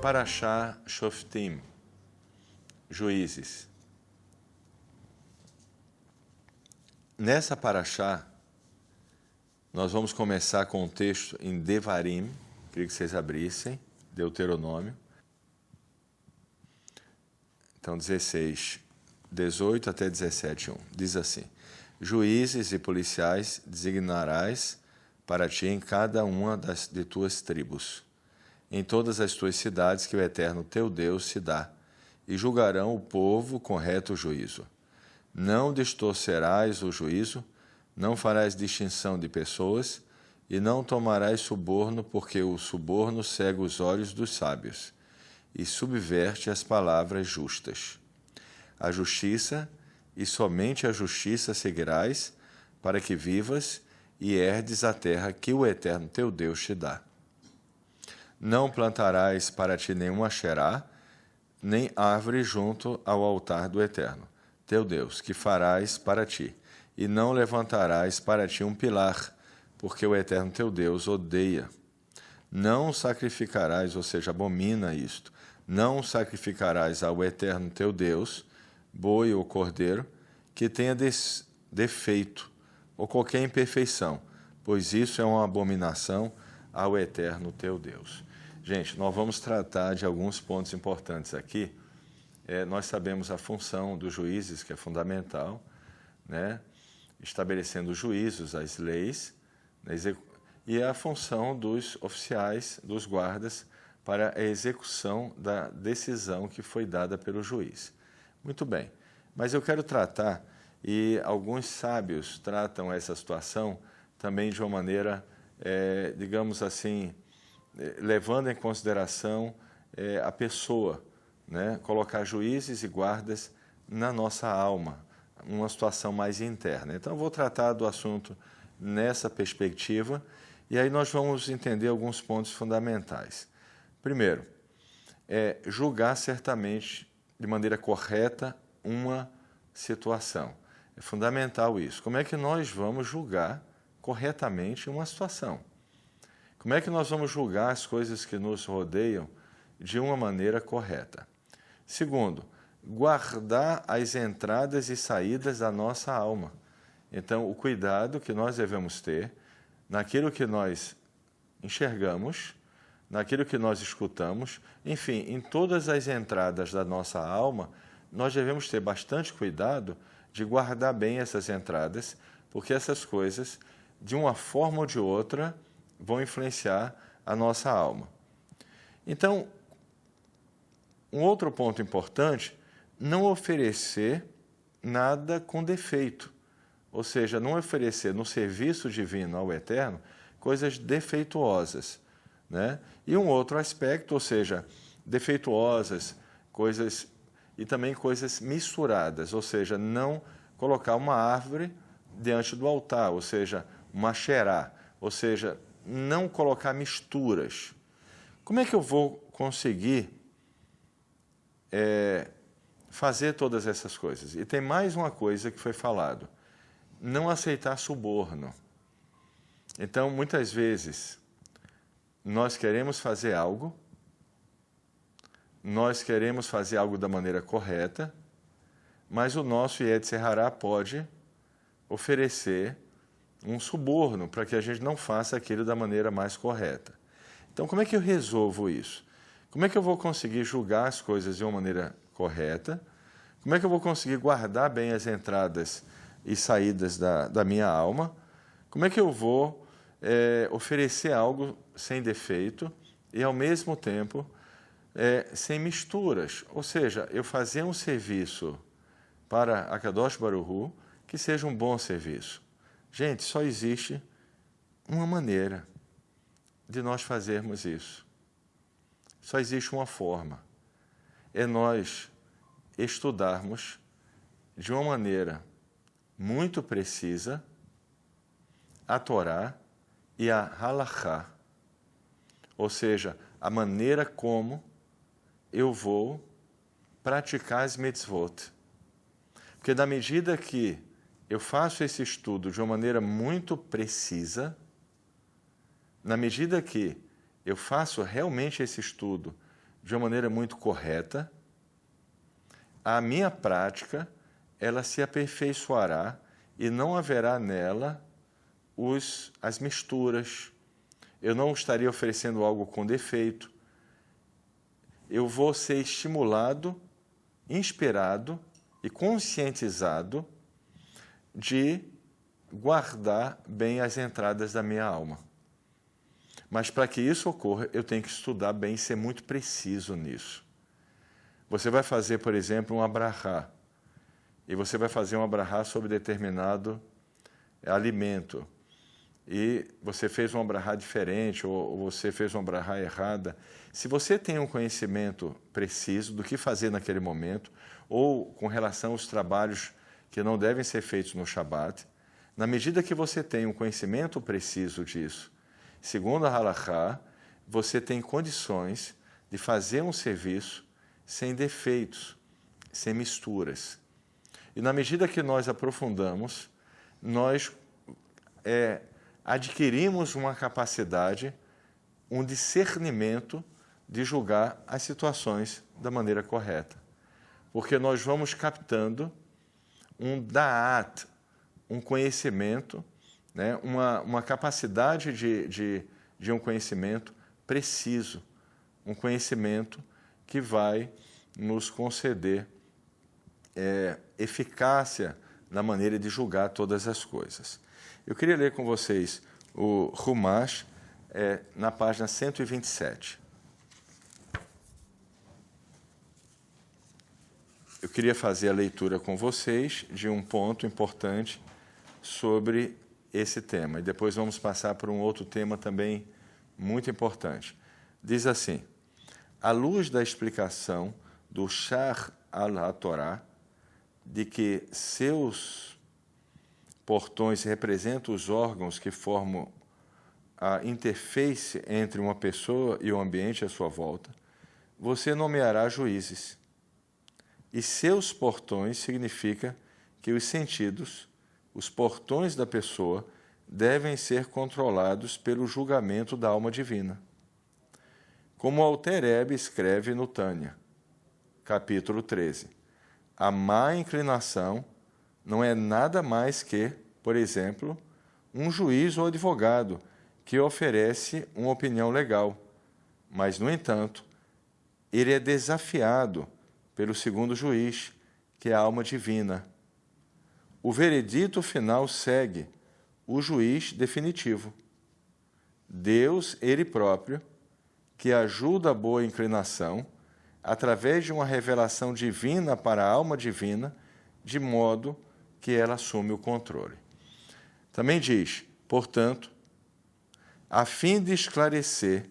Parashá Shoftim, Juízes. Nessa Parashá, nós vamos começar com um texto em Devarim, queria que vocês abrissem, Deuteronômio. Então, 16, 18 até 17, 1. Diz assim: Juízes e policiais designarás para ti em cada uma de tuas tribos, em todas as tuas cidades que o Eterno teu Deus te dá, e julgarão o povo com reto juízo. Não distorcerás o juízo, não farás distinção de pessoas, e não tomarás suborno, porque o suborno cega os olhos dos sábios, e subverte as palavras justas. A justiça, e somente a justiça seguirás, para que vivas e herdes a terra que o Eterno teu Deus te dá. Não plantarás para ti nenhuma Asherá, nem árvore junto ao altar do Eterno, teu Deus, que farás para ti, e não levantarás para ti um pilar, porque o Eterno teu Deus odeia. Não sacrificarás, ou seja, abomina isto, não sacrificarás ao Eterno teu Deus boi ou cordeiro que tenha defeito ou qualquer imperfeição, pois isso é uma abominação ao Eterno teu Deus. Gente, nós vamos tratar de alguns pontos importantes aqui. Nós sabemos a função dos juízes, que é fundamental, né? Estabelecendo os juízos, as leis, e a função dos oficiais, dos guardas, para a execução da decisão que foi dada pelo juiz. Muito bem, mas eu quero tratar, e alguns sábios tratam essa situação também de uma maneira, digamos assim, levando em consideração a pessoa, né? Colocar juízes e guardas na nossa alma, uma situação mais interna. Então, eu vou tratar do assunto nessa perspectiva, e aí nós vamos entender alguns pontos fundamentais. Primeiro, julgar certamente de maneira correta uma situação. É fundamental isso. Como é que nós vamos julgar corretamente uma situação? Como é que nós vamos julgar as coisas que nos rodeiam de uma maneira correta? Segundo, guardar as entradas e saídas da nossa alma. Então, o cuidado que nós devemos ter naquilo que nós enxergamos, naquilo que nós escutamos, enfim, em todas as entradas da nossa alma, nós devemos ter bastante cuidado de guardar bem essas entradas, porque essas coisas, de uma forma ou de outra, vão influenciar a nossa alma. Então, um outro ponto importante, não oferecer nada com defeito, ou seja, não oferecer no serviço divino ao Eterno coisas defeituosas, né? E um outro aspecto, ou seja, defeituosas, coisas e também coisas misturadas, ou seja, não colocar uma árvore diante do altar, ou seja, uma Asherá, ou seja, não colocar misturas. Como é que eu vou conseguir fazer todas essas coisas? E tem mais uma coisa que foi falado: não aceitar suborno. Então, muitas vezes, nós queremos fazer algo da maneira correta, mas o nosso Yetzer Hará pode oferecer um suborno para que a gente não faça aquilo da maneira mais correta. Então, como é que eu resolvo isso? Como é que eu vou conseguir julgar as coisas de uma maneira correta? Como é que eu vou conseguir guardar bem as entradas e saídas da minha alma? Como é que eu vou oferecer algo sem defeito e, ao mesmo tempo, sem misturas? Ou seja, eu fazer um serviço para a Kadosh Baruch Hu que seja um bom serviço. Gente, só existe uma maneira de nós fazermos isso. Só existe uma forma. É nós estudarmos de uma maneira muito precisa a Torá e a Halachá, ou seja, a maneira como eu vou praticar as mitzvot. Porque na medida que eu faço esse estudo de uma maneira muito precisa, na medida que eu faço realmente esse estudo de uma maneira muito correta, a minha prática, ela se aperfeiçoará e não haverá nela as misturas. Eu não estaria oferecendo algo com defeito. Eu vou ser estimulado, inspirado e conscientizado de guardar bem as entradas da minha alma. Mas para que isso ocorra, eu tenho que estudar bem e ser muito preciso nisso. Você vai fazer, por exemplo, um abrahá, e você vai fazer um abrahá sobre determinado alimento, e você fez um abrahá diferente, ou você fez um abrahá errada. Se você tem um conhecimento preciso do que fazer naquele momento, ou com relação aos trabalhos que não devem ser feitos no Shabat, na medida que você tem um conhecimento preciso disso, segundo a halachá, você tem condições de fazer um serviço sem defeitos, sem misturas. E na medida que nós aprofundamos, nós adquirimos uma capacidade, um discernimento de julgar as situações da maneira correta. Porque nós vamos captando um da'at, um conhecimento, né? uma capacidade de um conhecimento preciso, um conhecimento que vai nos conceder eficácia na maneira de julgar todas as coisas. Eu queria ler com vocês o Humash, na página 127. Eu queria fazer a leitura com vocês de um ponto importante sobre esse tema. E depois vamos passar por um outro tema também muito importante. Diz assim: à luz da explicação do Shar al-HaTorah, de que seus portões representam os órgãos que formam a interface entre uma pessoa e o ambiente à sua volta, você nomeará juízes. E seus portões significa que os sentidos, os portões da pessoa, devem ser controlados pelo julgamento da alma divina. Como o Alter Rebbe escreve no Tânia, capítulo 13, a má inclinação não é nada mais que, por exemplo, um juiz ou advogado que oferece uma opinião legal, mas, no entanto, ele é desafiado pelo segundo juiz, que é a alma divina. O veredito final segue o juiz definitivo. Deus, ele próprio, que ajuda a boa inclinação, através de uma revelação divina para a alma divina, de modo que ela assume o controle. Também diz, portanto, a fim de esclarecer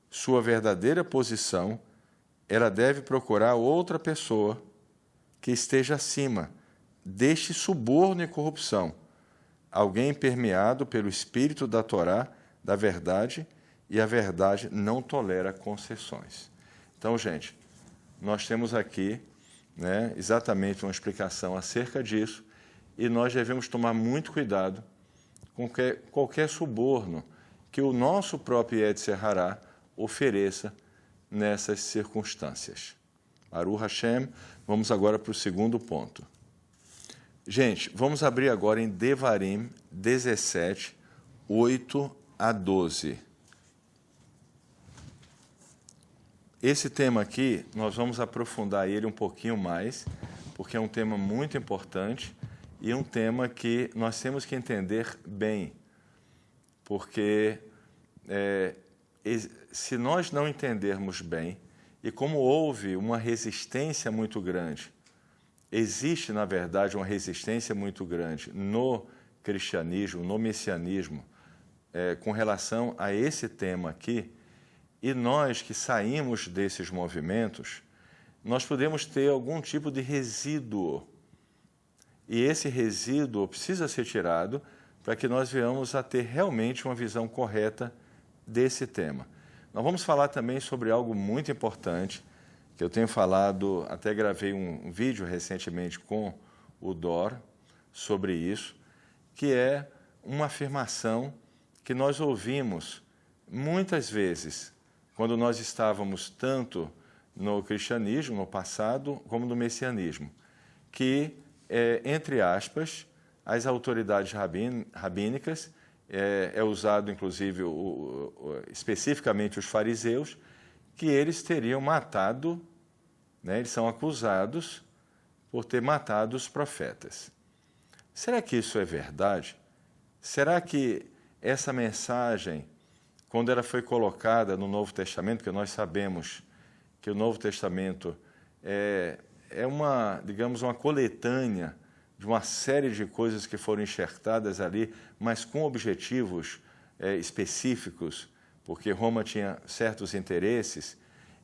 sua verdadeira posição, ela deve procurar outra pessoa que esteja acima deste suborno e corrupção, alguém permeado pelo espírito da Torá, da verdade, e a verdade não tolera concessões. Então, gente, nós temos aqui, né, exatamente uma explicação acerca disso, e nós devemos tomar muito cuidado com qualquer suborno que o nosso próprio Yetzer Hará ofereça nessas circunstâncias. Baruch Hashem, vamos agora para o segundo ponto. Gente, vamos abrir agora em Devarim 17, 8 a 12. Esse tema aqui, nós vamos aprofundar ele um pouquinho mais, porque é um tema muito importante e um tema que nós temos que entender bem, porque se nós não entendermos bem, e como houve uma resistência muito grande, existe, na verdade, uma resistência muito grande no cristianismo, no messianismo, com relação a esse tema aqui, e nós que saímos desses movimentos, nós podemos ter algum tipo de resíduo. E esse resíduo precisa ser tirado para que nós venhamos a ter realmente uma visão correta desse tema. Nós vamos falar também sobre algo muito importante, que eu tenho falado, até gravei um vídeo recentemente com o Dor sobre isso, que é uma afirmação que nós ouvimos muitas vezes, quando nós estávamos tanto no cristianismo, no passado, como no messianismo, que, entre aspas, as autoridades rabínicas, é usado inclusive especificamente os fariseus, que eles teriam matado, né, eles são acusados por ter matado os profetas. Será que isso é verdade? Será que essa mensagem, quando ela foi colocada no Novo Testamento, porque nós sabemos que o Novo Testamento é uma, digamos, uma coletânea de uma série de coisas que foram enxertadas ali, mas com objetivos específicos, porque Roma tinha certos interesses.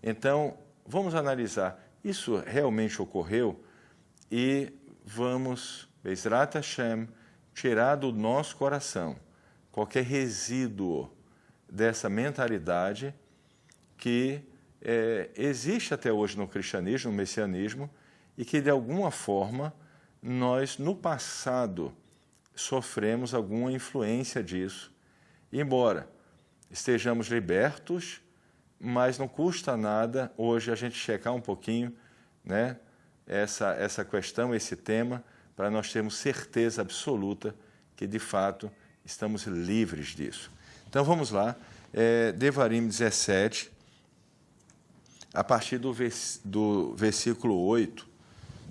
Então, vamos analisar, isso realmente ocorreu? E vamos, Bezrat Hashem, tirar do nosso coração qualquer resíduo dessa mentalidade que existe até hoje no cristianismo, no messianismo, e que, de alguma forma, nós, no passado, sofremos alguma influência disso. Embora estejamos libertos, mas não custa nada hoje a gente checar um pouquinho, né, essa questão, esse tema, para nós termos certeza absoluta que, de fato, estamos livres disso. Então, vamos lá, Devarim 17, a partir do versículo 8,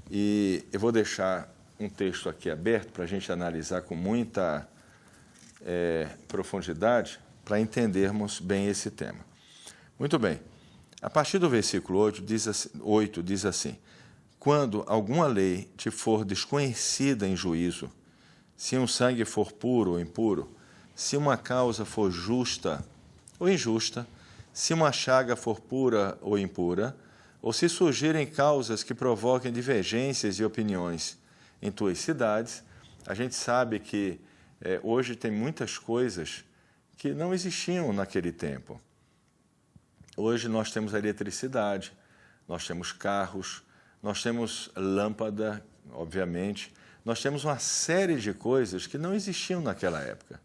e eu vou deixar um texto aqui aberto para a gente analisar com muita profundidade, para entendermos bem esse tema. Muito bem, a partir do versículo 8 diz assim: quando alguma lei te for desconhecida em juízo, se um sangue for puro ou impuro, se uma causa for justa ou injusta, se uma chaga for pura ou impura, ou se surgirem causas que provoquem divergências de opiniões em tuas cidades, a gente sabe que hoje tem muitas coisas que não existiam naquele tempo. Hoje nós temos a eletricidade, nós temos carros, nós temos lâmpada, obviamente, nós temos uma série de coisas que não existiam naquela época.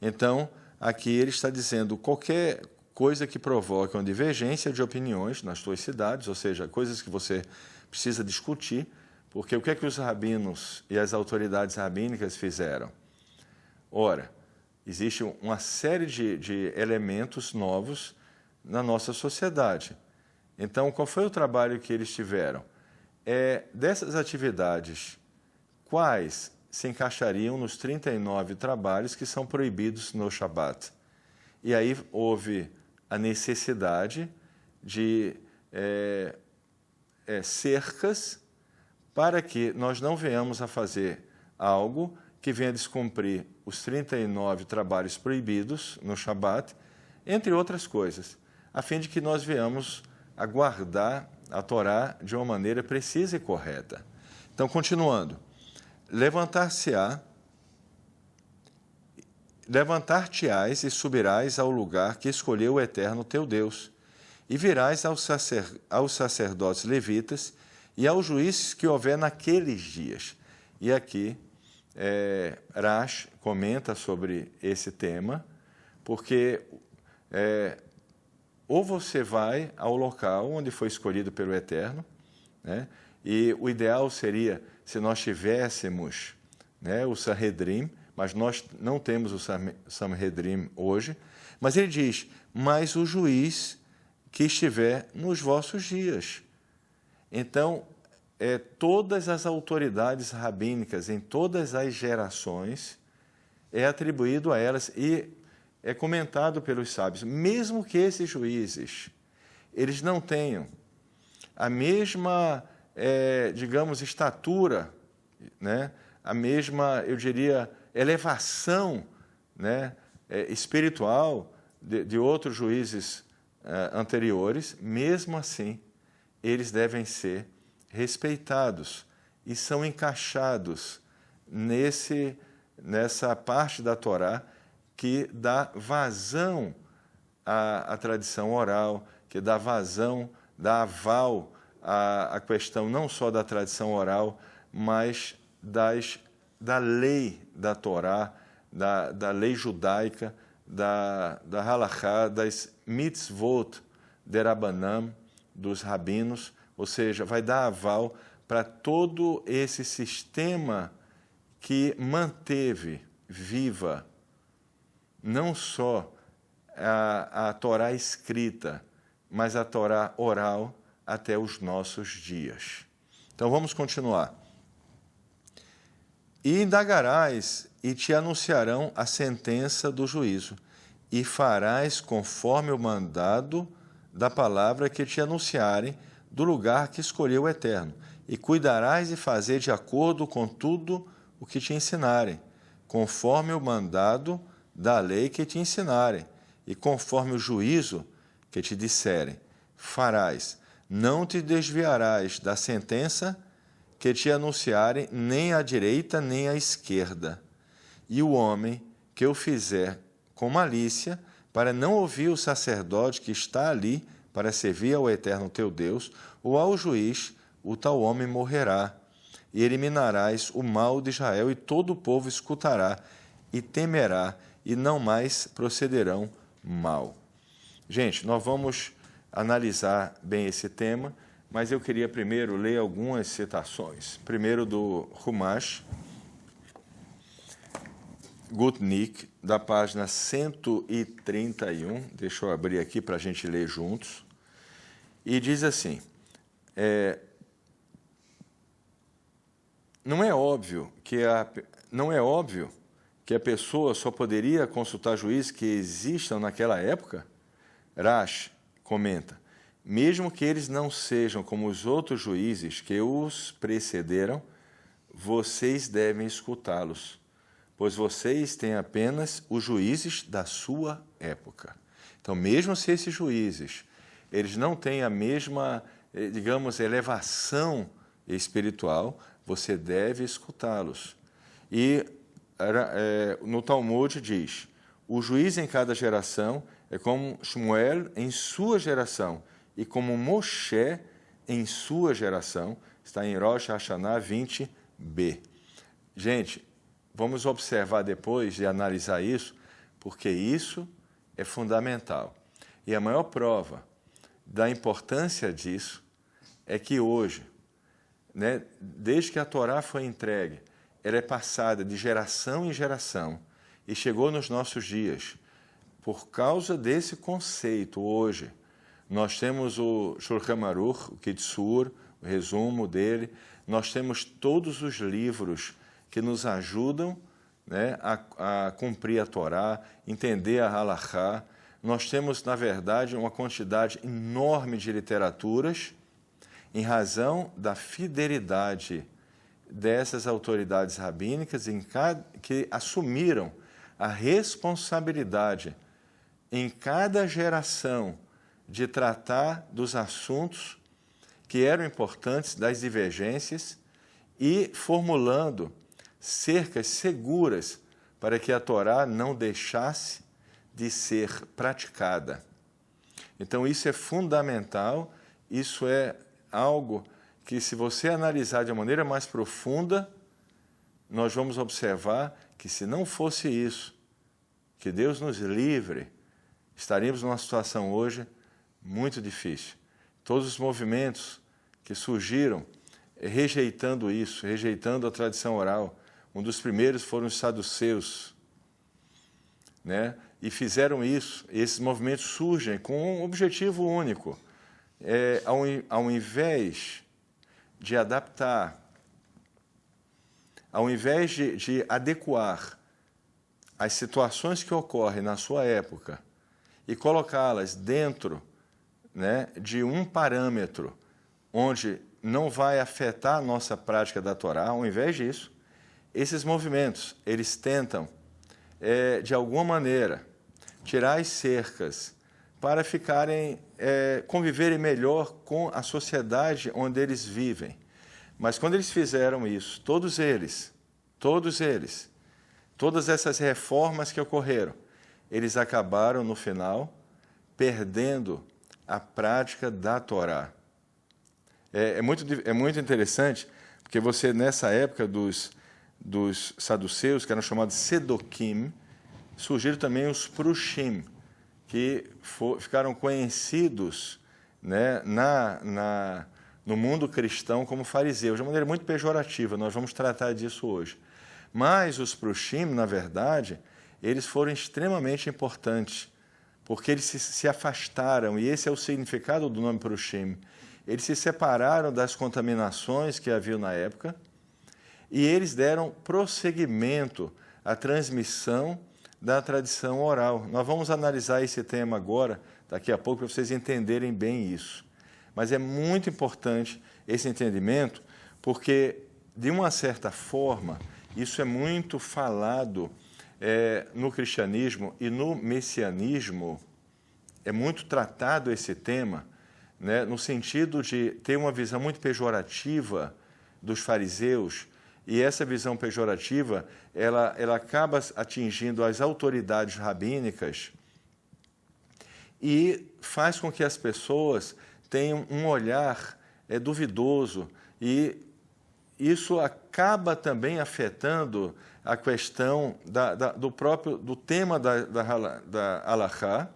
Então, aqui ele está dizendo qualquer coisa que provoque uma divergência de opiniões nas tuas cidades, ou seja, coisas que você precisa discutir, porque o que é que os rabinos e as autoridades rabínicas fizeram? Ora, existe uma série de elementos novos na nossa sociedade. Então, qual foi o trabalho que eles tiveram? Dessas atividades, quais se encaixariam nos 39 trabalhos que são proibidos no Shabat? E aí houve a necessidade de cercas para que nós não venhamos a fazer algo que venha descumprir os 39 trabalhos proibidos no Shabat, entre outras coisas, a fim de que nós venhamos a guardar a Torá de uma maneira precisa e correta. Então, continuando, levantar-te-ás e subirás ao lugar que escolheu o Eterno teu Deus, e virás aos sacerdotes levitas e aos juízes que houver naqueles dias. E aqui, Rash comenta sobre esse tema, porque ou você vai ao local onde foi escolhido pelo Eterno, né? E o ideal seria se nós tivéssemos, né, o Sanhedrin, mas nós não temos o Sanhedrin hoje, mas ele diz, mas o juiz que estiver nos vossos dias. Então, todas as autoridades rabínicas em todas as gerações é atribuído a elas e é comentado pelos sábios, mesmo que esses juízes, eles não tenham a mesma, digamos, estatura, né? A mesma, eu diria, elevação, né, espiritual de outros juízes anteriores, mesmo assim, eles devem ser respeitados e são encaixados nessa parte da Torá que dá vazão à tradição oral, que dá vazão, dá aval à questão não só da tradição oral, mas da lei da Torá, da lei judaica, da halachá, das mitzvot de Rabanam, dos rabinos, ou seja, vai dar aval para todo esse sistema que manteve viva não só a Torá escrita, mas a Torá oral até os nossos dias. Então vamos continuar. E indagarás e te anunciarão a sentença do juízo, e farás conforme o mandado da palavra que te anunciarem do lugar que escolheu o Eterno, e cuidarás de fazer de acordo com tudo o que te ensinarem, conforme o mandado da lei que te ensinarem, e conforme o juízo que te disserem, farás. Não te desviarás da sentença que te anunciarem, nem à direita, nem à esquerda. E o homem que o fizer com malícia, para não ouvir o sacerdote que está ali para servir ao Eterno teu Deus, ou ao juiz, o tal homem morrerá. E eliminarás o mal de Israel, e todo o povo escutará e temerá, e não mais procederão mal. Gente, nós vamos analisar bem esse tema, mas eu queria primeiro ler algumas citações. Primeiro do Humash Gutnick, da página 131, deixa eu abrir aqui para a gente ler juntos, e diz assim, não é óbvio que a pessoa só poderia consultar juízes que existam naquela época? Rash comenta, mesmo que eles não sejam como os outros juízes que os precederam, vocês devem escutá-los, pois vocês têm apenas os juízes da sua época. Então, mesmo se esses juízes, eles não têm a mesma, digamos, elevação espiritual, você deve escutá-los. E no Talmud diz, o juiz em cada geração é como Shmuel em sua geração e como Moshe em sua geração, está em Rosh Hashanah 20b. Gente, vamos observar depois e analisar isso, porque isso é fundamental. E a maior prova da importância disso é que hoje, né, desde que a Torá foi entregue, ela é passada de geração em geração e chegou nos nossos dias. Por causa desse conceito, hoje, nós temos o Shulchan Aruch, o Kitzur, o resumo dele, nós temos todos os livros que nos ajudam, né, a cumprir a Torá, entender a Halachá. Nós temos, na verdade, uma quantidade enorme de literaturas em razão da fidelidade dessas autoridades rabínicas que assumiram a responsabilidade em cada geração de tratar dos assuntos que eram importantes, das divergências, e formulando cercas seguras para que a Torá não deixasse de ser praticada. Então, isso é fundamental, isso é algo que, se você analisar de uma maneira mais profunda, nós vamos observar que, se não fosse isso, que Deus nos livre, estaríamos numa situação hoje muito difícil. Todos os movimentos que surgiram rejeitando isso, rejeitando a tradição oral, um dos primeiros foram os saduceus, né? E fizeram isso. Esses movimentos surgem com um objetivo único. Ao invés de adaptar, ao invés de adequar as situações que ocorrem na sua época e colocá-las dentro, né, de um parâmetro onde não vai afetar a nossa prática da Torá, ao invés disso, esses movimentos, eles tentam, de alguma maneira, tirar as cercas para conviverem melhor com a sociedade onde eles vivem. Mas quando eles fizeram isso, todas essas reformas que ocorreram, eles acabaram, no final, perdendo a prática da Torá. É muito interessante, porque você, nessa época dos saduceus, que eram chamados Sedoquim, surgiram também os Prushim, que ficaram conhecidos, né, no mundo cristão como fariseus, de uma maneira muito pejorativa. Nós vamos tratar disso hoje. Mas os prushim, na verdade, eles foram extremamente importantes, porque eles se afastaram, e esse é o significado do nome prushim. Eles se separaram das contaminações que haviam na época e eles deram prosseguimento à transmissão da tradição oral. Nós vamos analisar esse tema agora, daqui a pouco, para vocês entenderem bem isso. Mas é muito importante esse entendimento, porque, de uma certa forma, isso é muito falado no cristianismo e no messianismo, é muito tratado esse tema, né, no sentido de ter uma visão muito pejorativa dos fariseus, e essa visão pejorativa ela acaba atingindo as autoridades rabínicas e faz com que as pessoas tenham um olhar duvidoso, e isso acaba também afetando a questão do tema da halakha,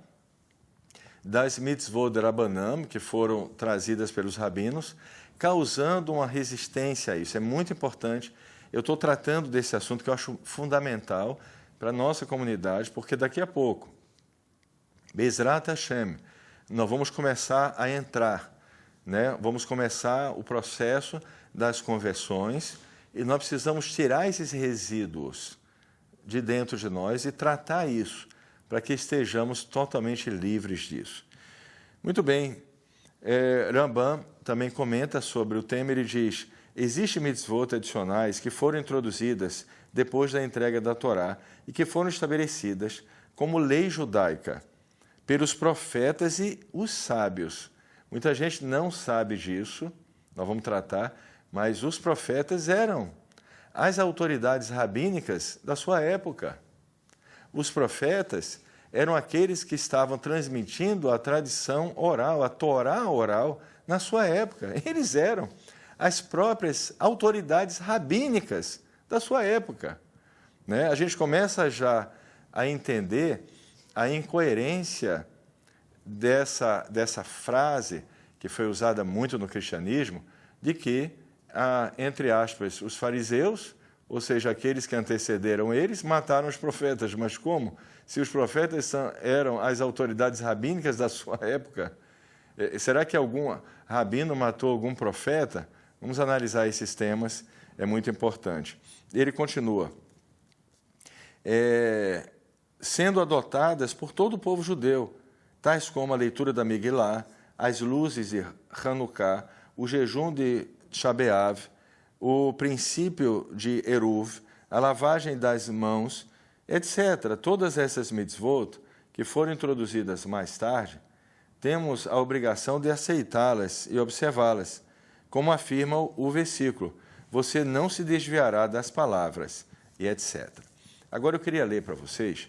das mitzvot de Rabanam, que foram trazidas pelos rabinos, causando uma resistência a isso. É muito importante. Eu estou tratando desse assunto que eu acho fundamental para a nossa comunidade, porque daqui a pouco, Bezrat Hashem, nós vamos começar a entrar, né? Vamos começar o processo das conversões, e nós precisamos tirar esses resíduos de dentro de nós e tratar isso, para que estejamos totalmente livres disso. Muito bem, Rambam também comenta sobre o tema. Ele diz: existem mitzvot adicionais que foram introduzidas depois da entrega da Torá e que foram estabelecidas como lei judaica pelos profetas e os sábios. Muita gente não sabe disso, nós vamos tratar, mas os profetas eram as autoridades rabínicas da sua época. Os profetas eram aqueles que estavam transmitindo a tradição oral, a Torá oral, na sua época. Eles eram as próprias autoridades rabínicas da sua época, né? A gente começa já a entender a incoerência dessa frase, que foi usada muito no cristianismo, de que, entre aspas, os fariseus, ou seja, aqueles que antecederam eles, mataram os profetas. Mas como? Se os profetas eram as autoridades rabínicas da sua época, será que algum rabino matou algum profeta? Vamos analisar esses temas, é muito importante. Ele continua: sendo adotadas por todo o povo judeu, tais como a leitura da Megilá, as luzes de Hanukkah, o jejum de Shabeav, o princípio de Eruv, a lavagem das mãos, etc. Todas essas mitzvot que foram introduzidas mais tarde, temos a obrigação de aceitá-las e observá-las, como afirma o versículo: você não se desviará das palavras, e etc. Agora eu queria ler para vocês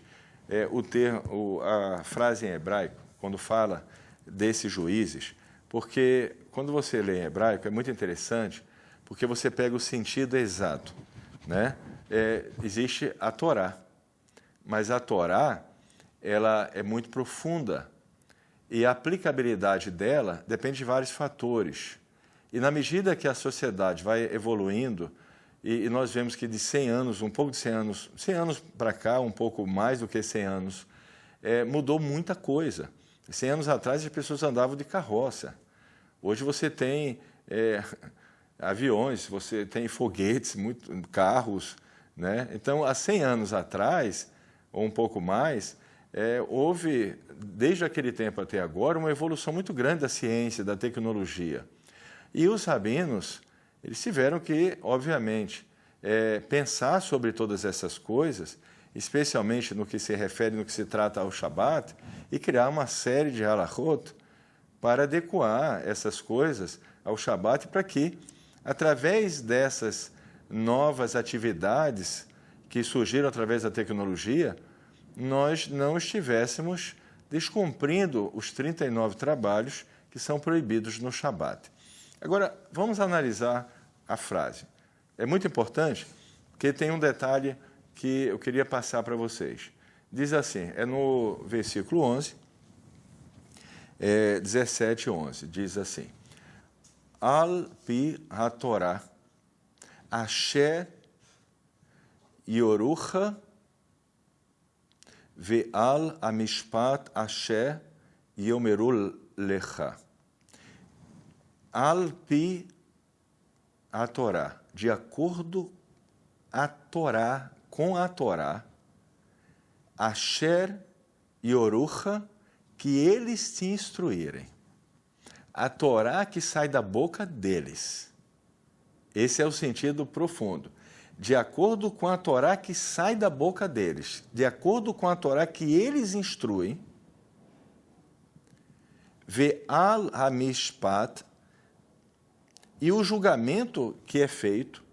a frase em hebraico, quando fala desses juízes, porque quando você lê em hebraico é muito interessante, porque você pega o sentido exato, né? Existe a Torá, mas a Torá ela é muito profunda e a aplicabilidade dela depende de vários fatores. E na medida que a sociedade vai evoluindo, e nós vemos que de 100 anos, um pouco de 100 anos para cá, um pouco mais do que 100 anos, mudou muita coisa. 100 anos atrás as pessoas andavam de carroça. Hoje você tem aviões, você tem foguetes, carros, né? Então, há 100 anos atrás, ou um pouco mais, houve, desde aquele tempo até agora, uma evolução muito grande da ciência, da tecnologia. E os rabinos, eles tiveram que, obviamente, pensar sobre todas essas coisas, especialmente no que se refere, no que se trata ao Shabat, e criar uma série de halachot para adequar essas coisas ao Shabat, para que, através dessas novas atividades que surgiram através da tecnologia, nós não estivéssemos descumprindo os 39 trabalhos que são proibidos no Shabat. Agora, vamos analisar a frase. É muito importante, porque tem um detalhe que eu queria passar para vocês. Diz assim, no versículo 11, 17:11, diz assim: Al-pi ha-Torah, asher yorucha ve'al amishpat asher yomeru lecha. Al-pi ha-Torah, de acordo a Torá, com a Torá, asher yorucha, que eles te instruírem. A Torá que sai da boca deles. Esse é o sentido profundo. De acordo com a Torá que sai da boca deles, de acordo com a Torá que eles instruem, ve'al hamishpat, e o julgamento que é feito,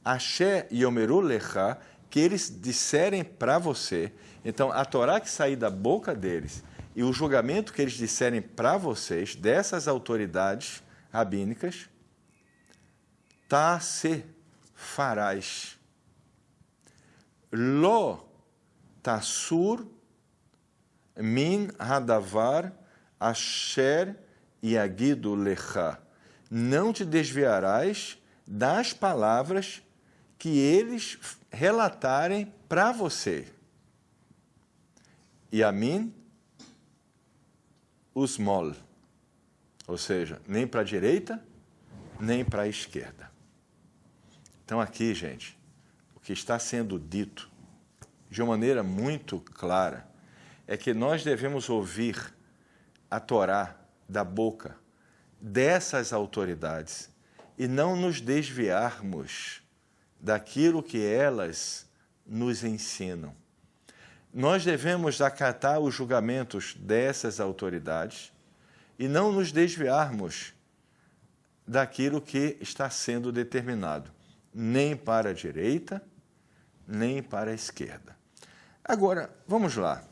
asher yomeru lecha, que eles disserem para você. Então, a Torá que sair da boca deles e o julgamento que eles disserem para vocês, dessas autoridades rabínicas, se farás. Lo tasur min hadavar asher yagidu lecha. Não te desviarás das palavras que eles relatarem para você. E a mim, usmol, ou seja, nem para a direita, nem para a esquerda. Então aqui, gente, o que está sendo dito de uma maneira muito clara é que nós devemos ouvir a Torá da boca dessas autoridades e não nos desviarmos daquilo que elas nos ensinam. Nós devemos acatar os julgamentos dessas autoridades e não nos desviarmos daquilo que está sendo determinado, nem para a direita, nem para a esquerda. Agora, vamos lá.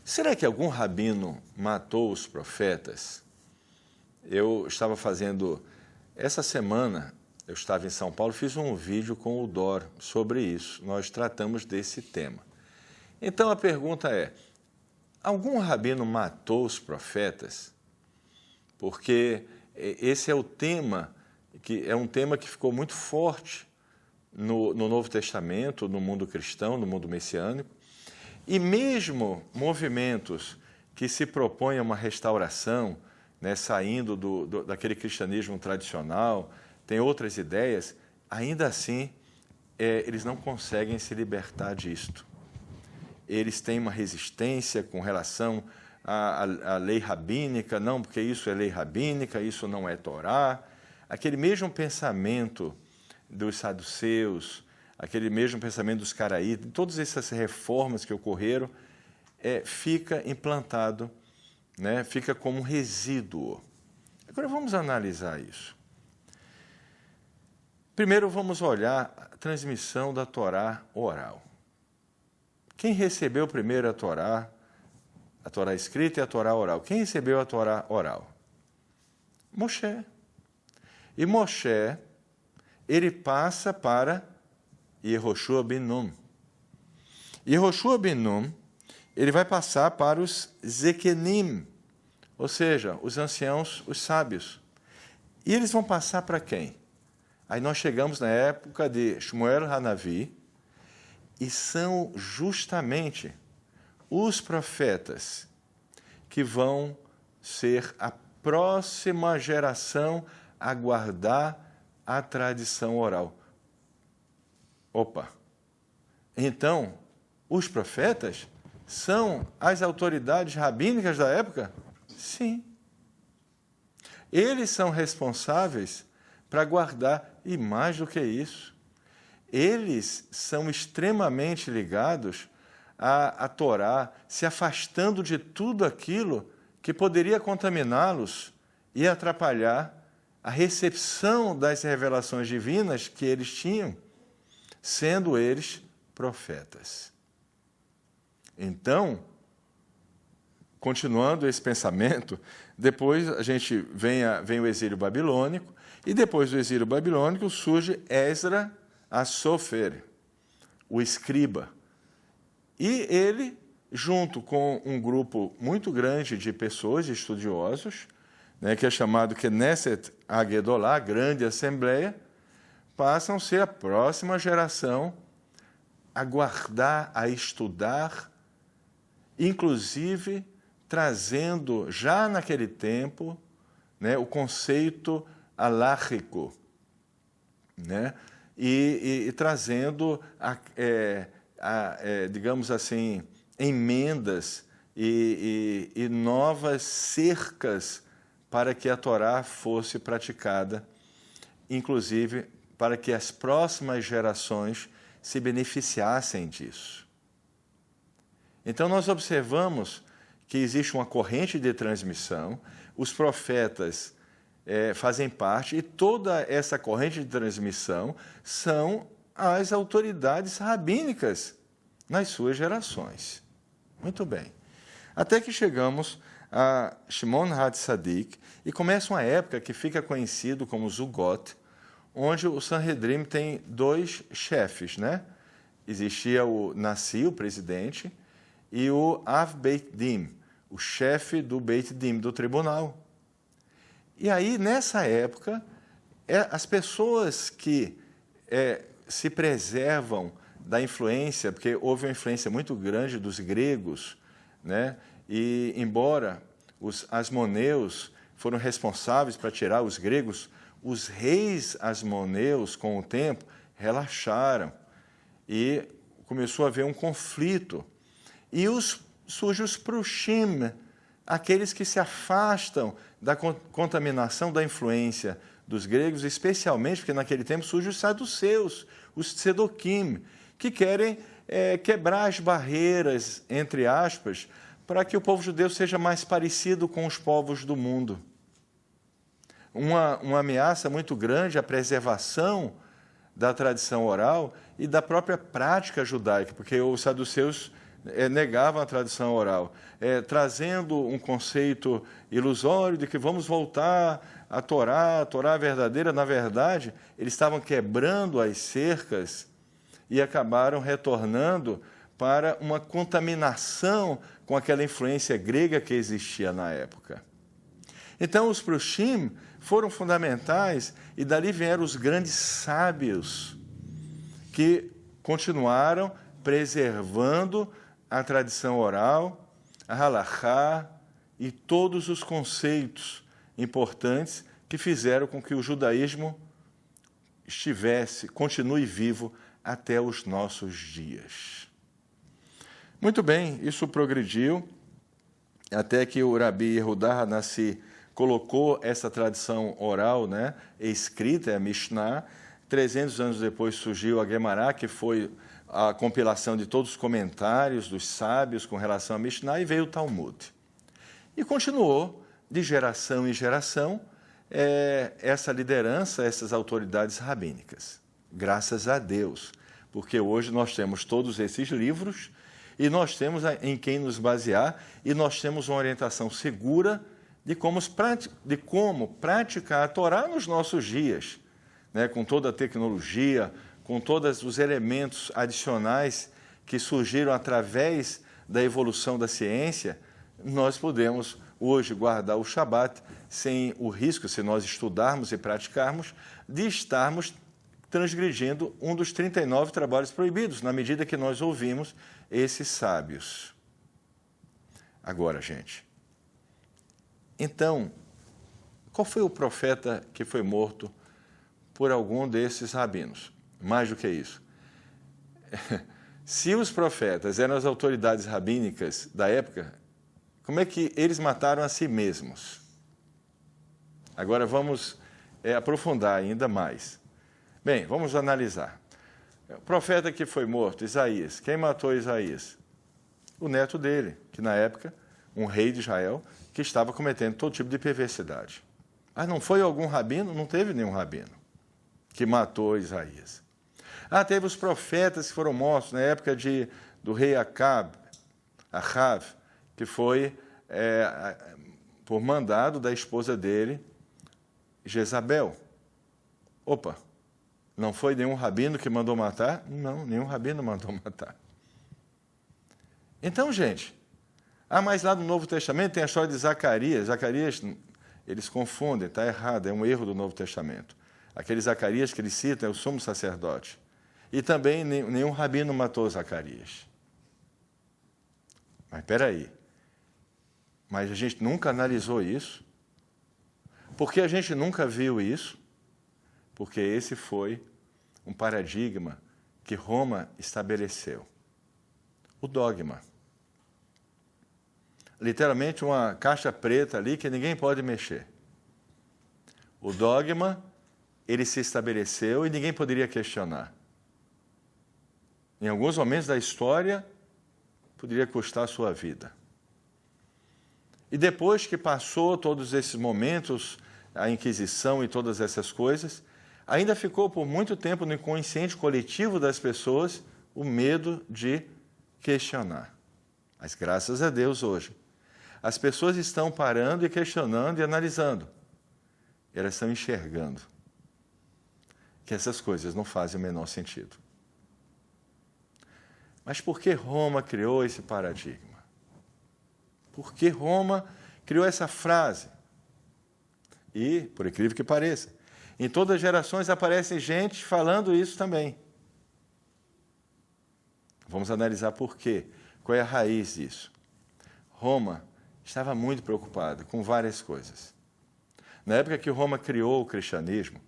Será que algum rabino matou os profetas? Eu estava fazendo, essa semana, eu estava em São Paulo, fiz um vídeo com o Dor sobre isso. Nós tratamos desse tema. Então a pergunta é, algum rabino matou os profetas? Porque esse é o tema, que é um tema que ficou muito forte no Novo Testamento, no mundo cristão, no mundo messiânico. E mesmo movimentos que se propõem a uma restauração, né, saindo daquele cristianismo tradicional, tem outras ideias, ainda assim, eles não conseguem se libertar disto. Eles têm uma resistência com relação à lei rabínica, não, porque isso é lei rabínica, isso não é Torá. Aquele mesmo pensamento dos saduceus, aquele mesmo pensamento dos caraítas, todas essas reformas que ocorreram, fica implantado, né, fica como um resíduo. Agora vamos analisar isso. Primeiro vamos olhar a transmissão da Torá oral. Quem recebeu primeiro a Torá escrita e a Torá oral? Quem recebeu a Torá oral? Moshe. E Moshe, ele passa para Yehoshua ben Nun. Yehoshua ben Nun, ele vai passar para os Zekenim, ou seja, os anciãos, os sábios. E eles vão passar para quem? Aí nós chegamos na época de Shmuel Hanavi, e são justamente os profetas que vão ser a próxima geração a guardar a tradição oral. Opa! Então, os profetas são as autoridades rabínicas da época? Sim. Eles são responsáveis para guardar, e mais do que isso, eles são extremamente ligados à Torá, se afastando de tudo aquilo que poderia contaminá-los e atrapalhar a recepção das revelações divinas que eles tinham, sendo eles profetas. Então, continuando esse pensamento, depois a gente vem o exílio babilônico, e depois do exílio babilônico surge Esdras a Sofer, o escriba. E ele junto com um grupo muito grande de pessoas, de estudiosos, né, que é chamado Knesset Agedolá, Grande Assembleia, passam a ser a próxima geração a guardar, a estudar, inclusive trazendo, já naquele tempo, né, o conceito aláhico, né, e trazendo, digamos assim, emendas e novas cercas para que a Torá fosse praticada, inclusive para que as próximas gerações se beneficiassem disso. Então, nós observamos que existe uma corrente de transmissão, os profetas fazem parte, e toda essa corrente de transmissão são as autoridades rabínicas nas suas gerações. Muito bem. Até que chegamos a Shimon HaTzadik, e começa uma época que fica conhecido como Zugot, onde o Sanhedrin tem dois chefes, né? Existia o Nassi, o presidente, e o Av Beit Din, o chefe do Beit Din, do tribunal. E aí, nessa época, as pessoas que se preservam da influência, porque houve uma influência muito grande dos gregos, né? E embora os asmoneus foram responsáveis para tirar os gregos, os reis asmoneus, com o tempo, relaxaram e começou a haver um conflito. E surgem os prushim, aqueles que se afastam da contaminação da influência dos gregos, especialmente porque naquele tempo surgem os saduceus, os tzedokim, que querem quebrar as barreiras, entre aspas, para que o povo judeu seja mais parecido com os povos do mundo. Uma ameaça muito grande à preservação da tradição oral e da própria prática judaica, porque os saduceus negavam a tradição oral, trazendo um conceito ilusório de que vamos voltar à Torá verdadeira. Na verdade, eles estavam quebrando as cercas e acabaram retornando para uma contaminação com aquela influência grega que existia na época. Então, os prushim foram fundamentais e dali vieram os grandes sábios que continuaram preservando a tradição oral, a halachá e todos os conceitos importantes que fizeram com que o judaísmo continue vivo até os nossos dias. Muito bem, isso progrediu até que o Rabi Yehuda HaNassi colocou essa tradição oral, né, escrita, a Mishnah. 300 anos depois surgiu a Gemara, que foi a compilação de todos os comentários dos sábios com relação à Mishnah, e veio o Talmud. E continuou, de geração em geração, essa liderança, essas autoridades rabínicas. Graças a Deus, porque hoje nós temos todos esses livros e nós temos em quem nos basear e nós temos uma orientação segura de como praticar a Torá nos nossos dias, né? Com toda a tecnologia, com todos os elementos adicionais que surgiram através da evolução da ciência, nós podemos hoje guardar o Shabat sem o risco, se nós estudarmos e praticarmos, de estarmos transgredindo um dos 39 trabalhos proibidos, na medida que nós ouvimos esses sábios. Agora, gente, então, qual foi o profeta que foi morto por algum desses rabinos? Mais do que isso. Se os profetas eram as autoridades rabínicas da época, como é que eles mataram a si mesmos? Agora vamos aprofundar ainda mais. Bem, vamos analisar. O profeta que foi morto, Isaías. Quem matou Isaías? O neto dele, que na época, um rei de Israel, que estava cometendo todo tipo de perversidade. Ah, não foi algum rabino? Não teve nenhum rabino que matou Isaías. Ah, teve os profetas que foram mortos na época do rei Acav, que foi por mandado da esposa dele, Jezabel. Opa, não foi nenhum rabino que mandou matar? Não, nenhum rabino mandou matar. Então, gente, mas lá no Novo Testamento tem a história de Zacarias. Zacarias, eles confundem, está errado, é um erro do Novo Testamento. Aquele Zacarias que eles citam é o sumo sacerdote. E também nenhum rabino matou Zacarias. Mas espera aí. Mas a gente nunca analisou isso. Por que a gente nunca viu isso? Porque esse foi um paradigma que Roma estabeleceu. O dogma. Literalmente uma caixa preta ali que ninguém pode mexer. O dogma, ele se estabeleceu e ninguém poderia questionar. Em alguns momentos da história, poderia custar a sua vida. E depois que passou todos esses momentos, a Inquisição e todas essas coisas, ainda ficou por muito tempo no inconsciente coletivo das pessoas o medo de questionar. Mas graças a Deus hoje, as pessoas estão parando e questionando e analisando. Elas estão enxergando que essas coisas não fazem o menor sentido. Mas por que Roma criou esse paradigma? Por que Roma criou essa frase? E, por incrível que pareça, em todas as gerações aparece gente falando isso também. Vamos analisar por quê. Qual é a raiz disso? Roma estava muito preocupada com várias coisas. Na época que Roma criou o cristianismo,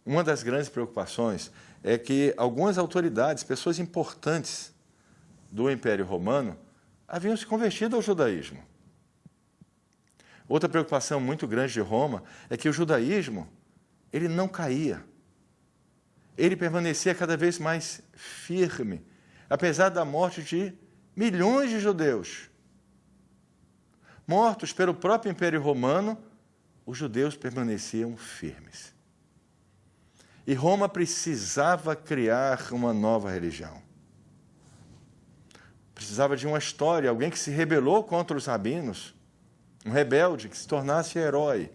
uma das grandes preocupações é que algumas autoridades, pessoas importantes do Império Romano, haviam se convertido ao judaísmo. Outra preocupação muito grande de Roma é que o judaísmo, ele não caía. Ele permanecia cada vez mais firme, apesar da morte de milhões de judeus. Mortos pelo próprio Império Romano, os judeus permaneciam firmes. E Roma precisava criar uma nova religião. Precisava de uma história, alguém que se rebelou contra os rabinos, um rebelde que se tornasse herói,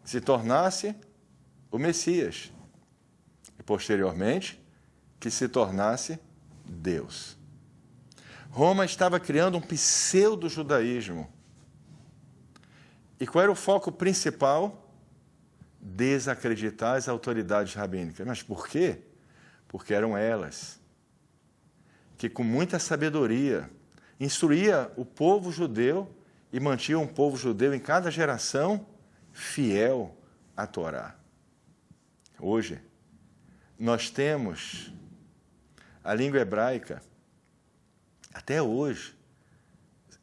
que se tornasse o Messias, e posteriormente que se tornasse Deus. Roma estava criando um pseudo-judaísmo. E qual era o foco principal? Desacreditar as autoridades rabínicas. Mas por quê? Porque eram elas que, com muita sabedoria, instruía o povo judeu e mantinha o povo judeu em cada geração fiel à Torá. Hoje, nós temos a língua hebraica, até hoje,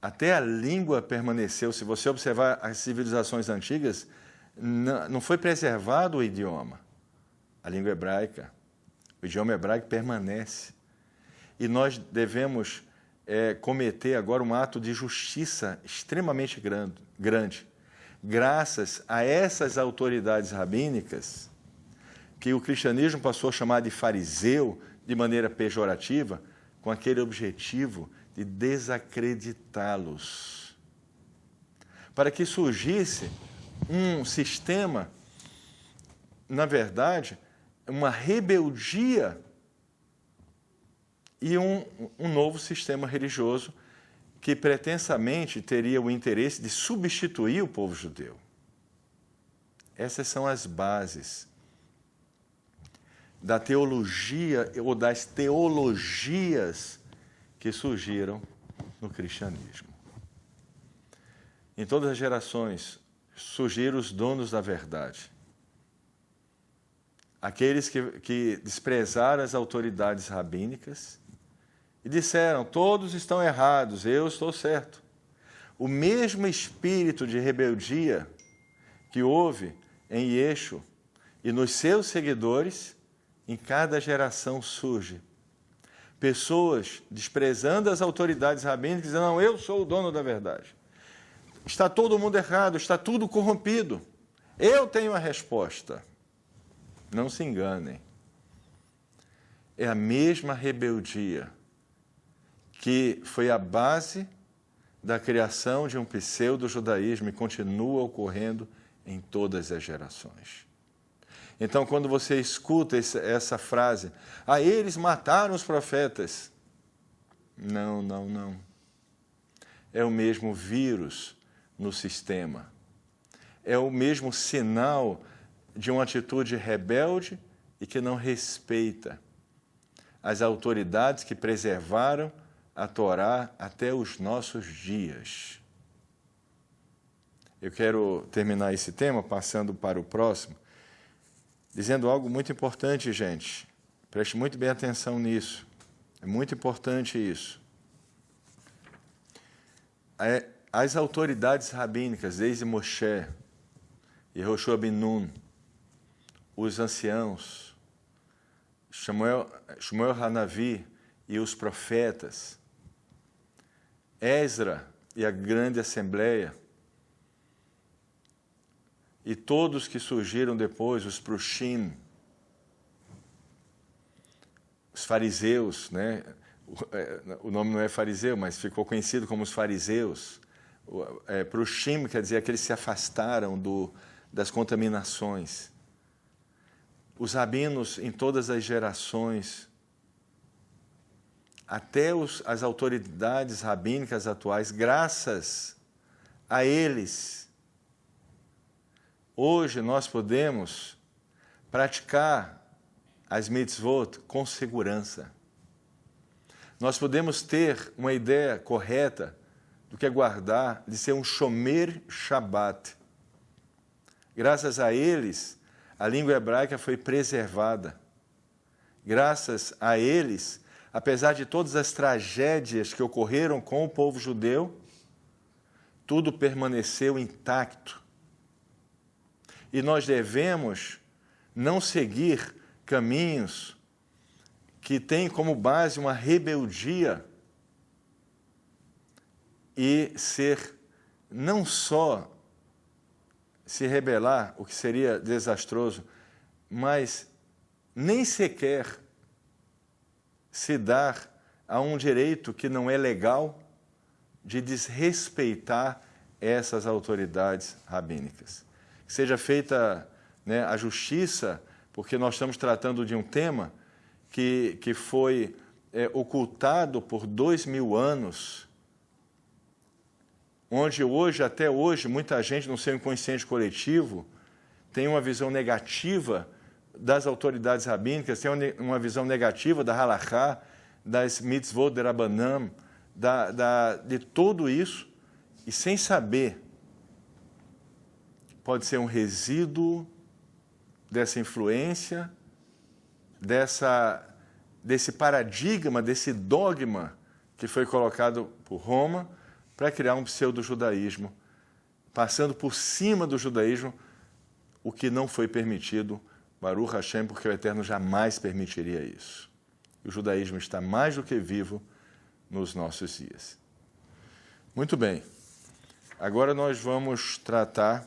até a língua permaneceu. Se você observar as civilizações antigas, não foi preservado o idioma. A língua hebraica, o idioma hebraico permanece. E nós devemos cometer agora um ato de justiça extremamente grande, graças a essas autoridades rabínicas, que o cristianismo passou a chamar de fariseu, de maneira pejorativa, com aquele objetivo de desacreditá-los, para que surgisse um sistema, na verdade, uma rebeldia e um novo sistema religioso que pretensamente teria o interesse de substituir o povo judeu. Essas são as bases da teologia ou das teologias que surgiram no cristianismo. Em todas as gerações surgiram os donos da verdade. Aqueles que desprezaram as autoridades rabínicas e disseram: todos estão errados, eu estou certo. O mesmo espírito de rebeldia que houve em Yeshua e nos seus seguidores, em cada geração surge. Pessoas desprezando as autoridades rabínicas, dizendo: não, eu sou o dono da verdade. Está todo mundo errado, está tudo corrompido. Eu tenho a resposta. Não se enganem. É a mesma rebeldia que foi a base da criação de um pseudo-judaísmo e continua ocorrendo em todas as gerações. Então, quando você escuta essa frase: eles mataram os profetas. Não, não, não. É o mesmo vírus no sistema. É o mesmo sinal de uma atitude rebelde e que não respeita as autoridades que preservaram a Torá até os nossos dias. Eu quero terminar esse tema passando para o próximo, dizendo algo muito importante, gente. Preste muito bem atenção nisso. É muito importante isso. As autoridades rabínicas, desde Moshe, Yehoshua ben Nun, os anciãos, Shmuel Hanavi e os profetas, Ezra e a grande assembleia, e todos que surgiram depois, os Prushim, os fariseus, né? O nome não é fariseu, mas ficou conhecido como os fariseus. Prushim quer dizer que eles se afastaram das contaminações. Os rabinos em todas as gerações, até as autoridades rabínicas atuais, graças a eles, hoje nós podemos praticar as mitzvot com segurança. Nós podemos ter uma ideia correta do que é guardar, de ser um shomer Shabbat. Graças a eles, a língua hebraica foi preservada. Graças a eles, apesar de todas as tragédias que ocorreram com o povo judeu, tudo permaneceu intacto. E nós devemos não seguir caminhos que têm como base uma rebeldia e ser não só se rebelar, o que seria desastroso, mas nem sequer se dar a um direito que não é legal de desrespeitar essas autoridades rabínicas. Que seja feita, né, a justiça, porque nós estamos tratando de um tema que foi ocultado por 2000 anos, onde hoje, até hoje, muita gente no seu inconsciente coletivo tem uma visão negativa das autoridades rabínicas, tem uma visão negativa da halachá, das mitzvot de Rabanam, de tudo isso, e sem saber, pode ser um resíduo dessa influência, desse paradigma, desse dogma que foi colocado por Roma para criar um pseudo-judaísmo, passando por cima do judaísmo, o que não foi permitido, Baruch Hashem, porque o Eterno jamais permitiria isso. E o judaísmo está mais do que vivo nos nossos dias. Muito bem, agora nós vamos tratar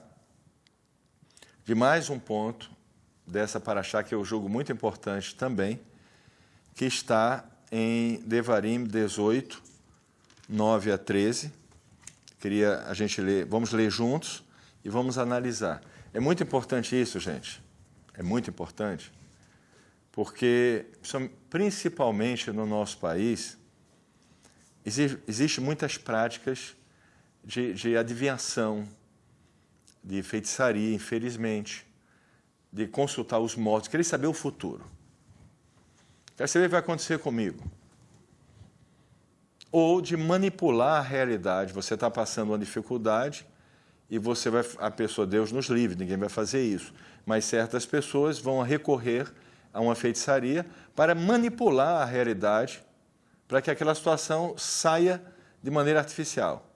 de mais um ponto dessa paraxá, que eu julgo muito importante também, que está em Devarim 18, 9 a 13. Queria a gente ler, vamos ler juntos e vamos analisar. É muito importante isso, gente. É muito importante, porque principalmente no nosso país, existem muitas práticas de adivinhação, de feitiçaria, infelizmente, de consultar os mortos, querer saber o futuro. Quer saber o que vai acontecer comigo. Ou de manipular a realidade. Você está passando uma dificuldade e a pessoa, Deus nos livre, ninguém vai fazer isso. Mas certas pessoas vão recorrer a uma feitiçaria para manipular a realidade, para que aquela situação saia de maneira artificial.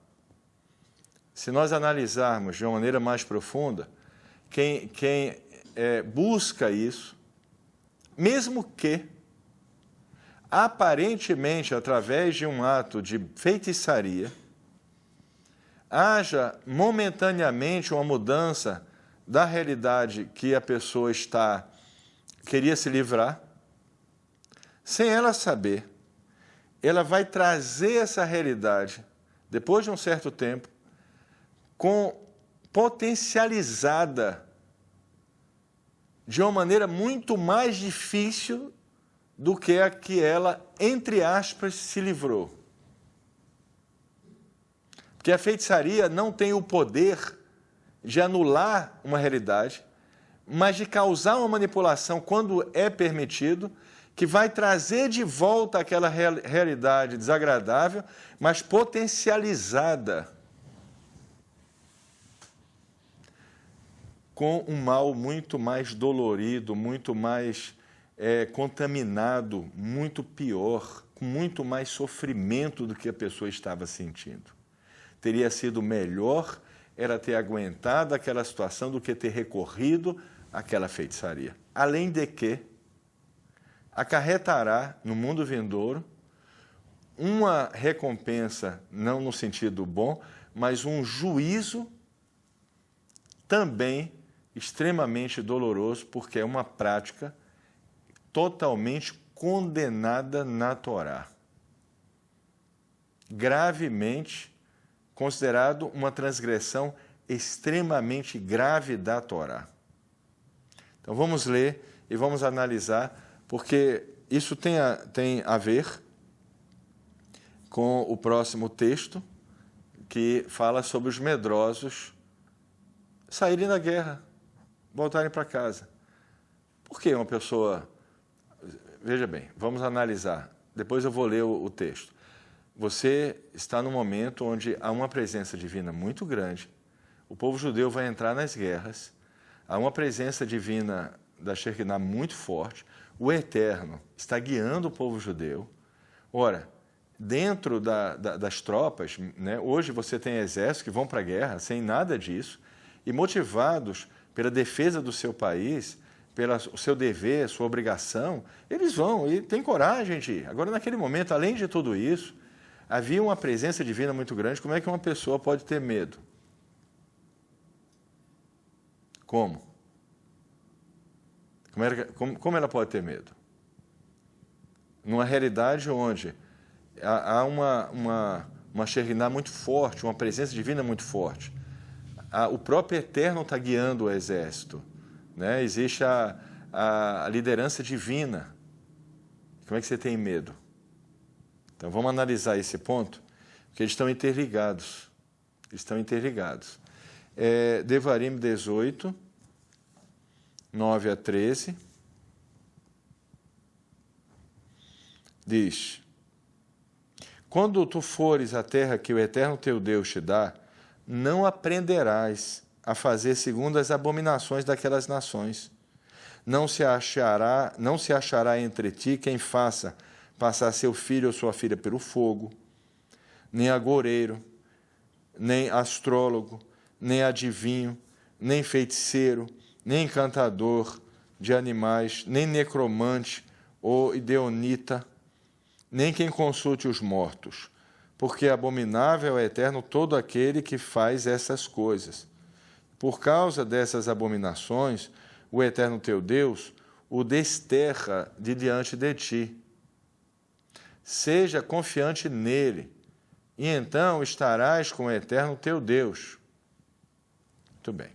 Se nós analisarmos de uma maneira mais profunda, quem busca isso, mesmo que, aparentemente, através de um ato de feitiçaria, haja momentaneamente uma mudança da realidade que a pessoa queria se livrar, sem ela saber, ela vai trazer essa realidade, depois de um certo tempo, potencializada de uma maneira muito mais difícil do que a que ela, entre aspas, se livrou. Porque a feitiçaria não tem o poder de anular uma realidade, mas de causar uma manipulação quando é permitido, que vai trazer de volta aquela realidade desagradável, mas potencializada com um mal muito mais dolorido, muito mais contaminado, muito pior, com muito mais sofrimento do que a pessoa estava sentindo. Teria sido melhor era ter aguentado aquela situação do que ter recorrido àquela feitiçaria. Além de que acarretará no mundo vindouro uma recompensa, não no sentido bom, mas um juízo também extremamente doloroso, porque é uma prática totalmente condenada na Torá. Gravemente considerado uma transgressão extremamente grave da Torá. Então vamos ler e vamos analisar, porque isso tem a ver com o próximo texto, que fala sobre os medrosos saírem da guerra, voltarem para casa. Por que uma pessoa... Veja bem, vamos analisar. Depois eu vou ler o texto. Você está num momento onde há uma presença divina muito grande. O povo judeu vai entrar nas guerras. Há uma presença divina da Shekinah muito forte. O Eterno está guiando o povo judeu. Ora, dentro das tropas, né, hoje você tem exércitos que vão para a guerra sem nada disso, e motivados pela defesa do seu país, pelo seu dever, sua obrigação, eles vão e têm coragem de ir. Agora, naquele momento, além de tudo isso, havia uma presença divina muito grande. Como é que uma pessoa pode ter medo? Como? Como ela pode ter medo? Numa realidade onde há uma Shekinah muito forte, uma presença divina muito forte. O próprio Eterno está guiando o exército, né? Existe a liderança divina. Como é que você tem medo? Então, vamos analisar esse ponto, porque eles estão interligados. Eles estão interligados. Devarim 18, 9 a 13, diz: quando tu fores à terra que o Eterno teu Deus te dá, não aprenderás a fazer segundo as abominações daquelas nações. Não se achará entre ti quem faça passar seu filho ou sua filha pelo fogo, nem agoureiro, nem astrólogo, nem adivinho, nem feiticeiro, nem encantador de animais, nem necromante ou ideonita, nem quem consulte os mortos, porque abominável é Eterno todo aquele que faz essas coisas. Por causa dessas abominações, o Eterno teu Deus o desterra de diante de ti. Seja confiante nele, e então estarás com o Eterno teu Deus. Muito bem.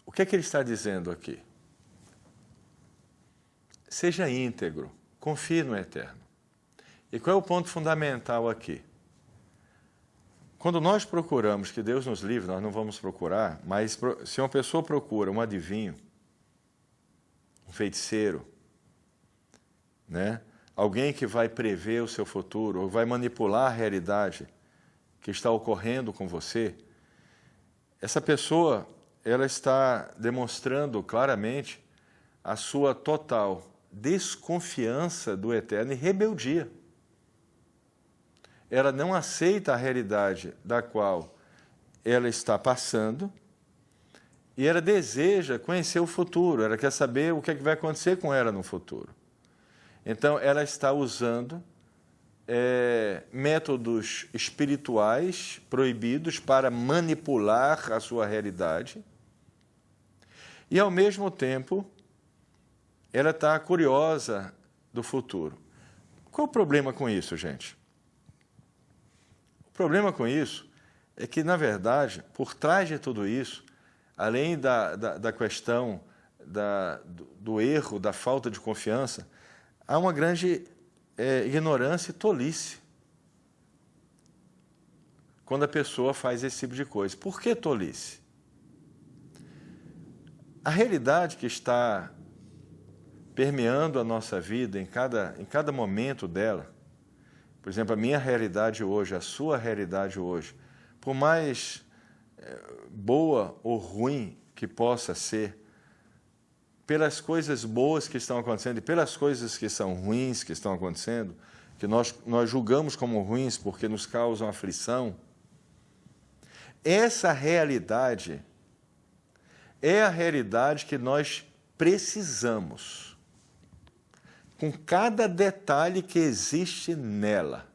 O que é que ele está dizendo aqui? Seja íntegro, confie no Eterno. E qual é o ponto fundamental aqui? Quando nós procuramos, que Deus nos livre, nós não vamos procurar, mas se uma pessoa procura um adivinho, um feiticeiro, né? Alguém que vai prever o seu futuro, ou vai manipular a realidade que está ocorrendo com você, essa pessoa, ela está demonstrando claramente a sua total desconfiança do Eterno e rebeldia. Ela não aceita a realidade da qual ela está passando e ela deseja conhecer o futuro, ela quer saber o que é que vai acontecer com ela no futuro. Então, ela está usando métodos espirituais proibidos para manipular a sua realidade e, ao mesmo tempo, ela está curiosa do futuro. Qual o problema com isso, gente? O problema com isso é que, na verdade, por trás de tudo isso, além da questão do erro, da falta de confiança, há uma grande ignorância e tolice quando a pessoa faz esse tipo de coisa. Por que tolice? A realidade que está permeando a nossa vida em cada momento dela, por exemplo, a minha realidade hoje, a sua realidade hoje, por mais boa ou ruim que possa ser, pelas coisas boas que estão acontecendo e pelas coisas que são ruins que estão acontecendo, que nós julgamos como ruins porque nos causam aflição, essa realidade é a realidade que nós precisamos, com cada detalhe que existe nela.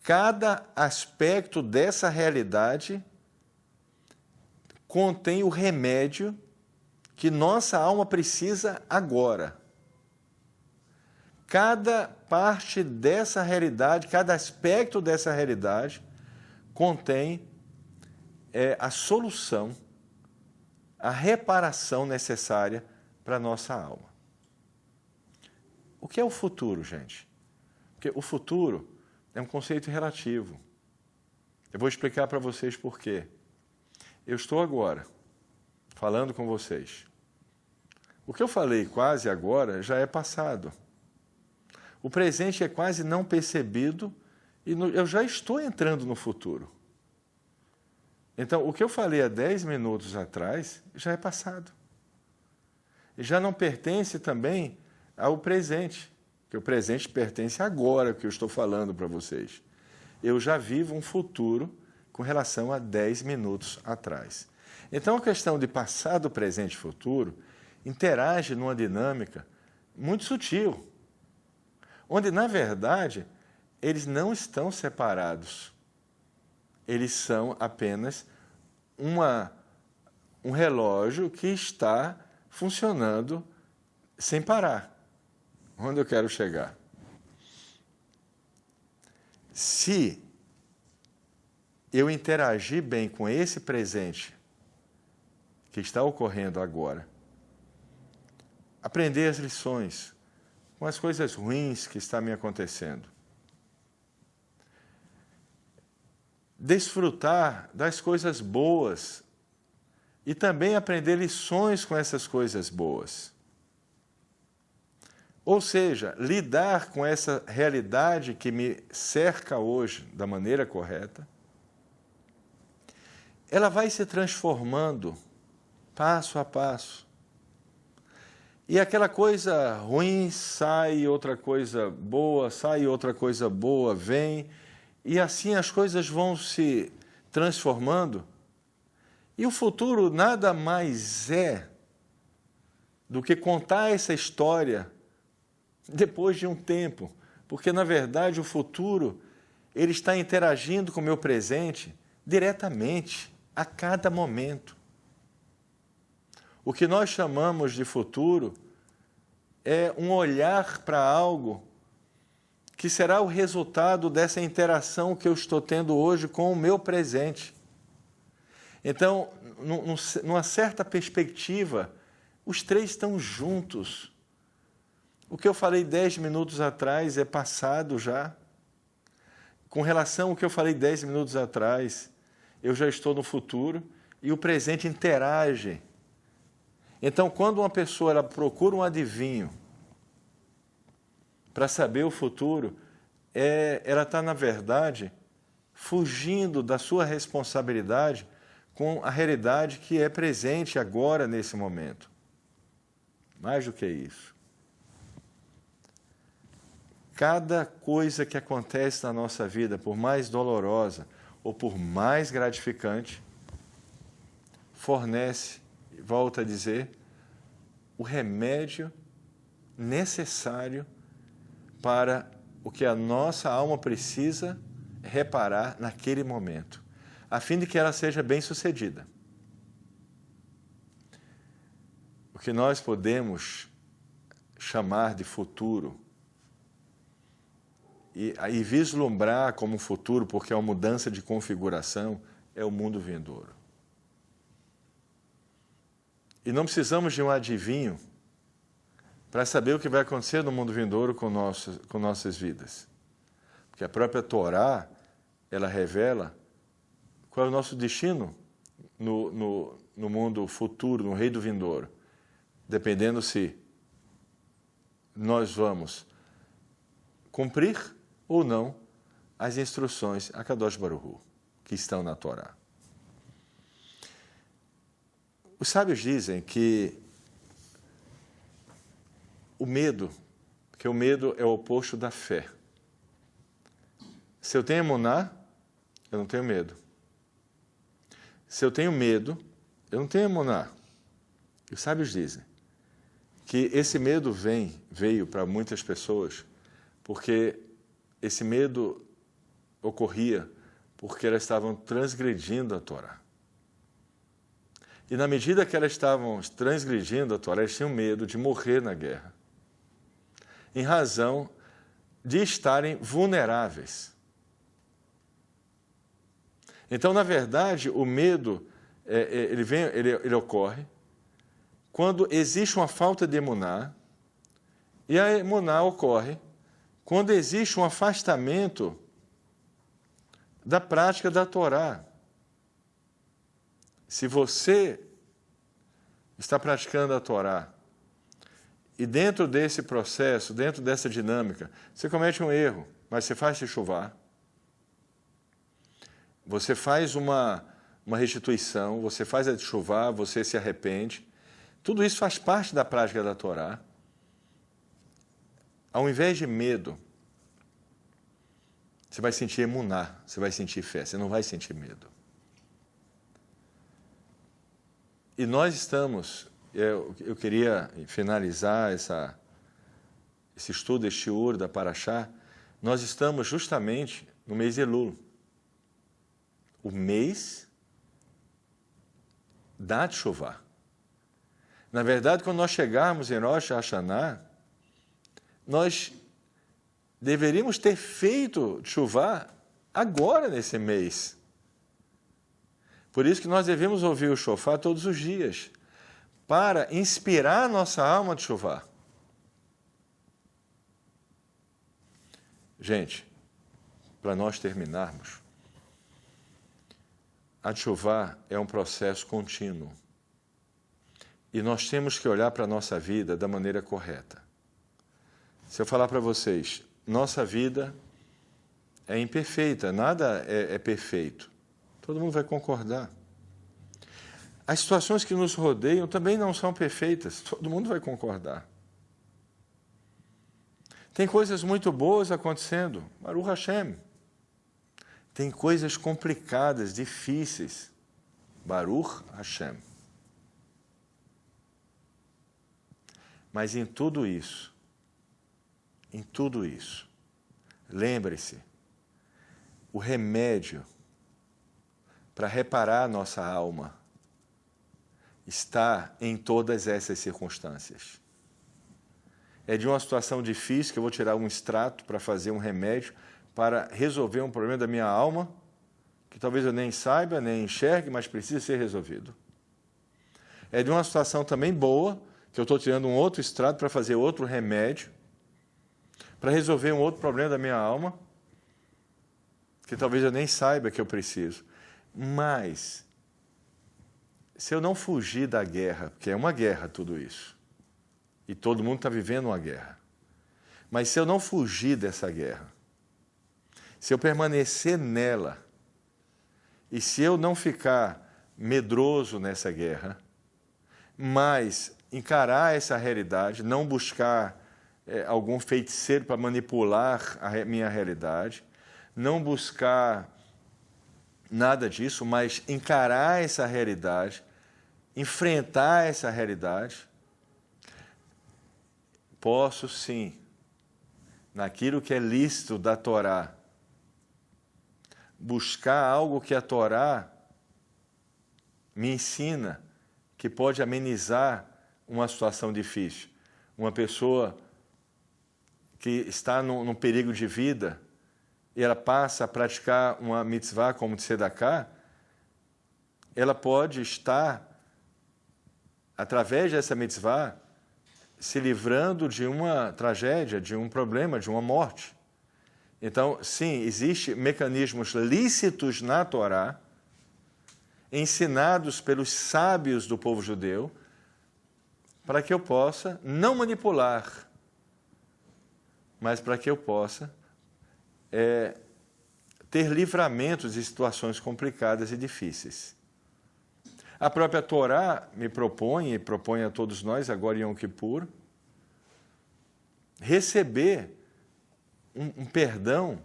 Cada aspecto dessa realidade contém o remédio que nossa alma precisa agora. Cada parte dessa realidade, cada aspecto dessa realidade contém a solução, a reparação necessária para a nossa alma. O que é o futuro, gente? Porque o futuro é um conceito relativo. Eu vou explicar para vocês por quê. Eu estou agora falando com vocês. O que eu falei quase agora já é passado. O presente é quase não percebido e eu já estou entrando no futuro. Então, o que eu falei há 10 minutos atrás já é passado. E já não pertence também ao presente, porque o presente pertence agora, que eu estou falando para vocês. Eu já vivo um futuro com relação a 10 minutos atrás. Então, a questão de passado, presente e futuro interage numa dinâmica muito sutil, onde, na verdade, eles não estão separados. Eles são apenas um relógio que está funcionando sem parar. Onde eu quero chegar? Se eu interagir bem com esse presente que está ocorrendo agora, aprender as lições com as coisas ruins que estão me acontecendo, desfrutar das coisas boas e também aprender lições com essas coisas boas. Ou seja, lidar com essa realidade que me cerca hoje da maneira correta, ela vai se transformando passo a passo. E aquela coisa ruim sai, outra coisa boa sai, outra coisa boa vem, e assim as coisas vão se transformando. E o futuro nada mais é do que contar essa história depois de um tempo, porque, na verdade, o futuro ele está interagindo com o meu presente diretamente, a cada momento. O que nós chamamos de futuro é um olhar para algo que será o resultado dessa interação que eu estou tendo hoje com o meu presente. Então, numa certa perspectiva, os três estão juntos. O que eu falei 10 minutos atrás é passado já. Com relação ao que eu falei 10 minutos atrás, eu já estou no futuro e o presente interage. Então, quando uma pessoa ela procura um adivinho para saber o futuro, ela está, na verdade, fugindo da sua responsabilidade com a realidade que é presente agora, nesse momento. Mais do que isso. Cada coisa que acontece na nossa vida, por mais dolorosa ou por mais gratificante, fornece, volto a dizer, o remédio necessário para o que a nossa alma precisa reparar naquele momento, a fim de que ela seja bem-sucedida. O que nós podemos chamar de futuro e vislumbrar como futuro, porque é uma mudança de configuração, é o mundo vindouro. E não precisamos de um adivinho para saber o que vai acontecer no mundo vindouro com nossas vidas. Porque a própria Torá, ela revela qual é o nosso destino no mundo futuro, no reino vindouro, dependendo se nós vamos cumprir ou não as instruções a Kadosh Baruch Hu, que estão na Torá. Os sábios dizem que o medo é o oposto da fé. Se eu tenho emuná, eu não tenho medo. Se eu tenho medo, eu não tenho emuná. E os sábios dizem que esse medo veio para muitas pessoas porque esse medo ocorria porque elas estavam transgredindo a Torá. E na medida que elas estavam transgredindo a Torá, elas tinham medo de morrer na guerra, em razão de estarem vulneráveis. Então, na verdade, o medo ele ocorre quando existe uma falta de emuná, e a emuná ocorre quando existe um afastamento da prática da Torá. Se você está praticando a Torá e dentro desse processo, dentro dessa dinâmica, você comete um erro, mas você faz teshuvá, você faz uma restituição, você faz a teshuvá, você se arrepende, tudo isso faz parte da prática da Torá. Ao invés de medo, você vai sentir emuná, você vai sentir fé, você não vai sentir medo. E nós estamos, eu queria finalizar esse estudo, este shiur da Parashá, nós estamos justamente no mês de Elul, o mês da teshuvá. Na verdade, quando nós chegarmos em Rosh Hashanah, nós deveríamos ter feito teshuvá agora nesse mês. Por isso que nós devemos ouvir o shofar todos os dias, para inspirar a nossa alma de teshuvá. Gente, para nós terminarmos, a teshuvá é um processo contínuo. E nós temos que olhar para a nossa vida da maneira correta. Se eu falar para vocês, nossa vida é imperfeita, nada é perfeito. Todo mundo vai concordar. As situações que nos rodeiam também não são perfeitas, todo mundo vai concordar. Tem coisas muito boas acontecendo, Baruch Hashem. Tem coisas complicadas, difíceis, Baruch Hashem. Mas em tudo isso, lembre-se, o remédio para reparar a nossa alma está em todas essas circunstâncias. É de uma situação difícil que eu vou tirar um extrato para fazer um remédio para resolver um problema da minha alma, que talvez eu nem saiba, nem enxergue, mas precisa ser resolvido. É de uma situação também boa, que eu estou tirando um outro extrato para fazer outro remédio, para resolver um outro problema da minha alma, que talvez eu nem saiba que eu preciso. Mas, se eu não fugir da guerra, porque é uma guerra tudo isso, e todo mundo está vivendo uma guerra, mas se eu não fugir dessa guerra, se eu permanecer nela, e se eu não ficar medroso nessa guerra, mas encarar essa realidade, não buscar algum feiticeiro para manipular a minha realidade, não buscar nada disso, mas encarar essa realidade, enfrentar essa realidade, posso sim, naquilo que é lícito da Torá, buscar algo que a Torá me ensina, que pode amenizar uma situação difícil. Uma pessoa que está num perigo de vida e ela passa a praticar uma mitzvah como de Sedaká, ela pode estar, através dessa mitzvah, se livrando de uma tragédia, de um problema, de uma morte. Então, sim, existem mecanismos lícitos na Torá, ensinados pelos sábios do povo judeu, para que eu possa não manipular, mas para que eu possa ter livramentos de situações complicadas e difíceis. A própria Torá me propõe, e propõe a todos nós, agora em Yom Kippur, receber um perdão,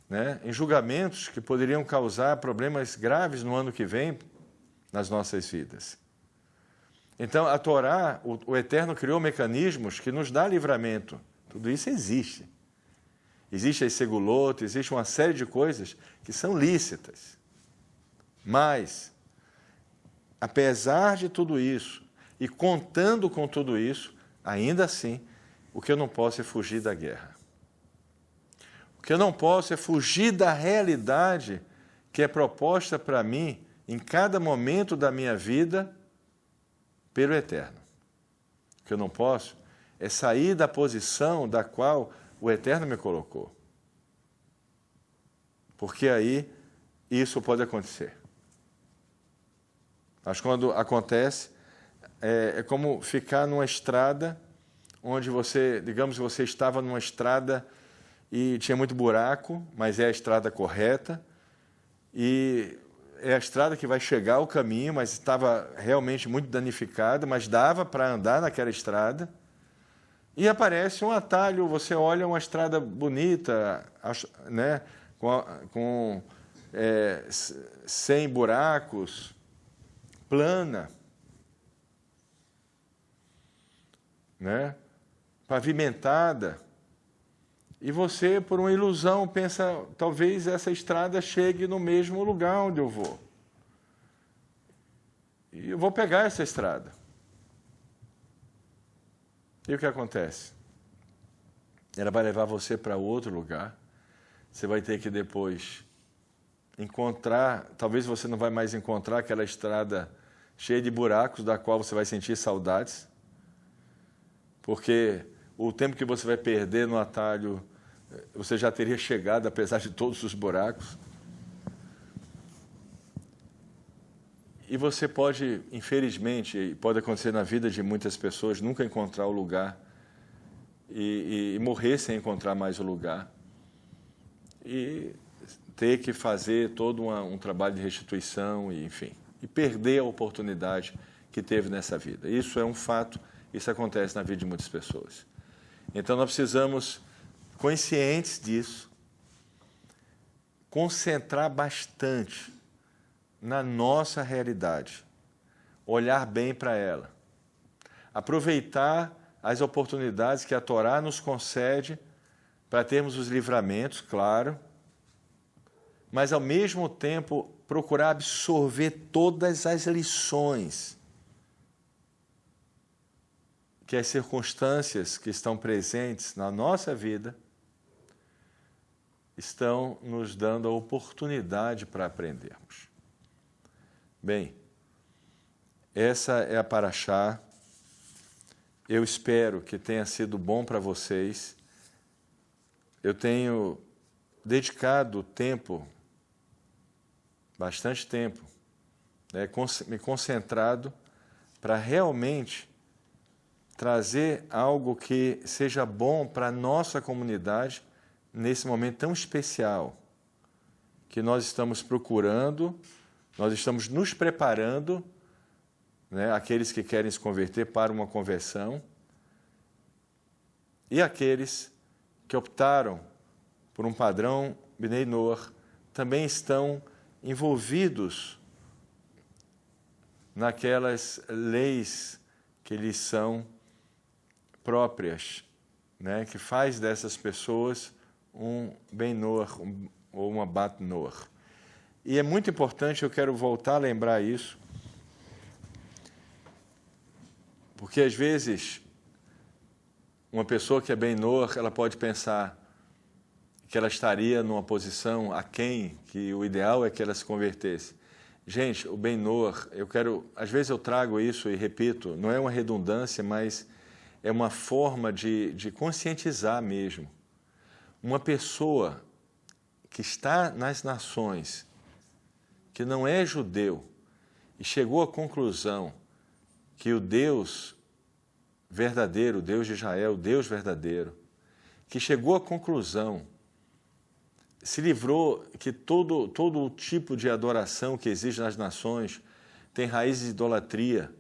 né, em julgamentos que poderiam causar problemas graves no ano que vem nas nossas vidas. Então, a Torá, o Eterno criou mecanismos que nos dá livramento. Tudo isso existe. Existe a segulot, existe uma série de coisas que são lícitas. Mas, apesar de tudo isso, e contando com tudo isso, ainda assim, o que eu não posso é fugir da guerra. O que eu não posso é fugir da realidade que é proposta para mim, em cada momento da minha vida, pelo Eterno. O que eu não posso é sair da posição da qual o Eterno me colocou. Porque aí isso pode acontecer. Mas quando acontece, é como ficar numa estrada onde você, digamos que você estava numa estrada e tinha muito buraco, mas é a estrada correta, e é a estrada que vai chegar ao caminho, mas estava realmente muito danificada, mas dava para andar naquela estrada, e aparece um atalho, você olha uma estrada bonita, né, sem buracos, plana, né, pavimentada, e você, por uma ilusão, pensa, talvez essa estrada chegue no mesmo lugar onde eu vou. E eu vou pegar essa estrada. E o que acontece? Ela vai levar você para outro lugar. Você vai ter que depois encontrar, talvez você não vai mais encontrar aquela estrada cheia de buracos, da qual você vai sentir saudades, porque o tempo que você vai perder no atalho, você já teria chegado, apesar de todos os buracos. E você pode, infelizmente, pode acontecer na vida de muitas pessoas, nunca encontrar o lugar e morrer sem encontrar mais o lugar. E ter que fazer todo um trabalho de restituição, e, enfim, e perder a oportunidade que teve nessa vida. Isso é um fato, isso acontece na vida de muitas pessoas. Então, nós precisamos, conscientes disso, concentrar bastante na nossa realidade, olhar bem para ela, aproveitar as oportunidades que a Torá nos concede para termos os livramentos, claro, mas, ao mesmo tempo, procurar absorver todas as lições que as circunstâncias que estão presentes na nossa vida estão nos dando a oportunidade para aprendermos. Bem, essa é a Paraxá. Eu espero que tenha sido bom para vocês. Eu tenho dedicado tempo, bastante tempo, me concentrado para realmente trazer algo que seja bom para a nossa comunidade nesse momento tão especial que nós estamos procurando, nós estamos nos preparando, né, aqueles que querem se converter para uma conversão e aqueles que optaram por um padrão Bnei Noach também estão envolvidos naquelas leis que lhes são próprias, né, que faz dessas pessoas um Ben Noach ou uma Bat Noach. E é muito importante, eu quero voltar a lembrar isso, porque às vezes uma pessoa que é Ben Noach, ela pode pensar que ela estaria numa posição aquém, que o ideal é que ela se convertesse. Gente, o Ben Noach, às vezes eu trago isso e repito, não é uma redundância, mas é uma forma de conscientizar mesmo. Uma pessoa que está nas nações, que não é judeu, e chegou à conclusão que o Deus verdadeiro, o Deus de Israel, o Deus verdadeiro, que chegou à conclusão, se livrou que todo o tipo de adoração que existe nas nações tem raízes de idolatria,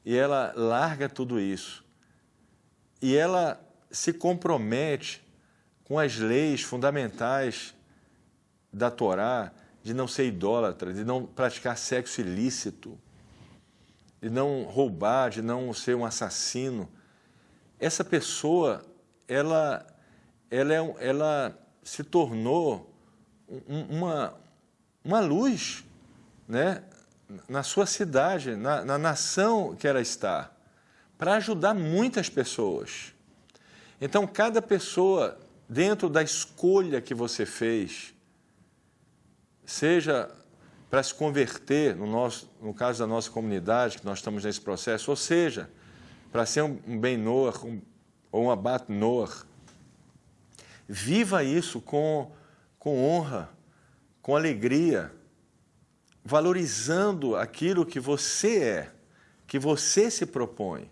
e ela larga tudo isso. E ela se compromete com as leis fundamentais da Torá, de não ser idólatra, de não praticar sexo ilícito, de não roubar, de não ser um assassino. Essa pessoa, ela se tornou uma luz, né, na sua cidade, na nação que ela está, para ajudar muitas pessoas. Então, cada pessoa, dentro da escolha que você fez, seja para se converter, no caso da nossa comunidade, que nós estamos nesse processo, ou seja, para ser um Ben Noach ou um Abat Noach, viva isso com honra, com alegria, valorizando aquilo que você é, que você se propõe,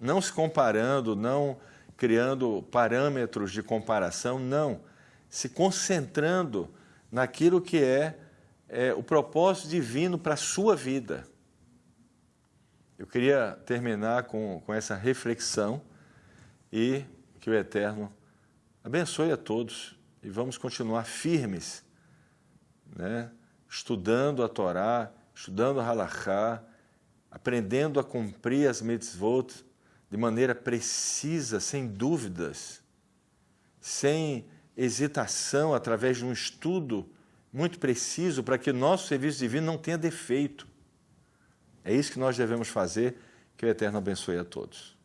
não se comparando, não criando parâmetros de comparação, não, se concentrando naquilo que é o propósito divino para a sua vida. Eu queria terminar com essa reflexão e que o Eterno abençoe a todos e vamos continuar firmes, né? Estudando a Torá, estudando a Halachá, aprendendo a cumprir as mitzvot de maneira precisa, sem dúvidas, sem hesitação, através de um estudo muito preciso para que o nosso serviço divino não tenha defeito. É isso que nós devemos fazer, que o Eterno abençoe a todos.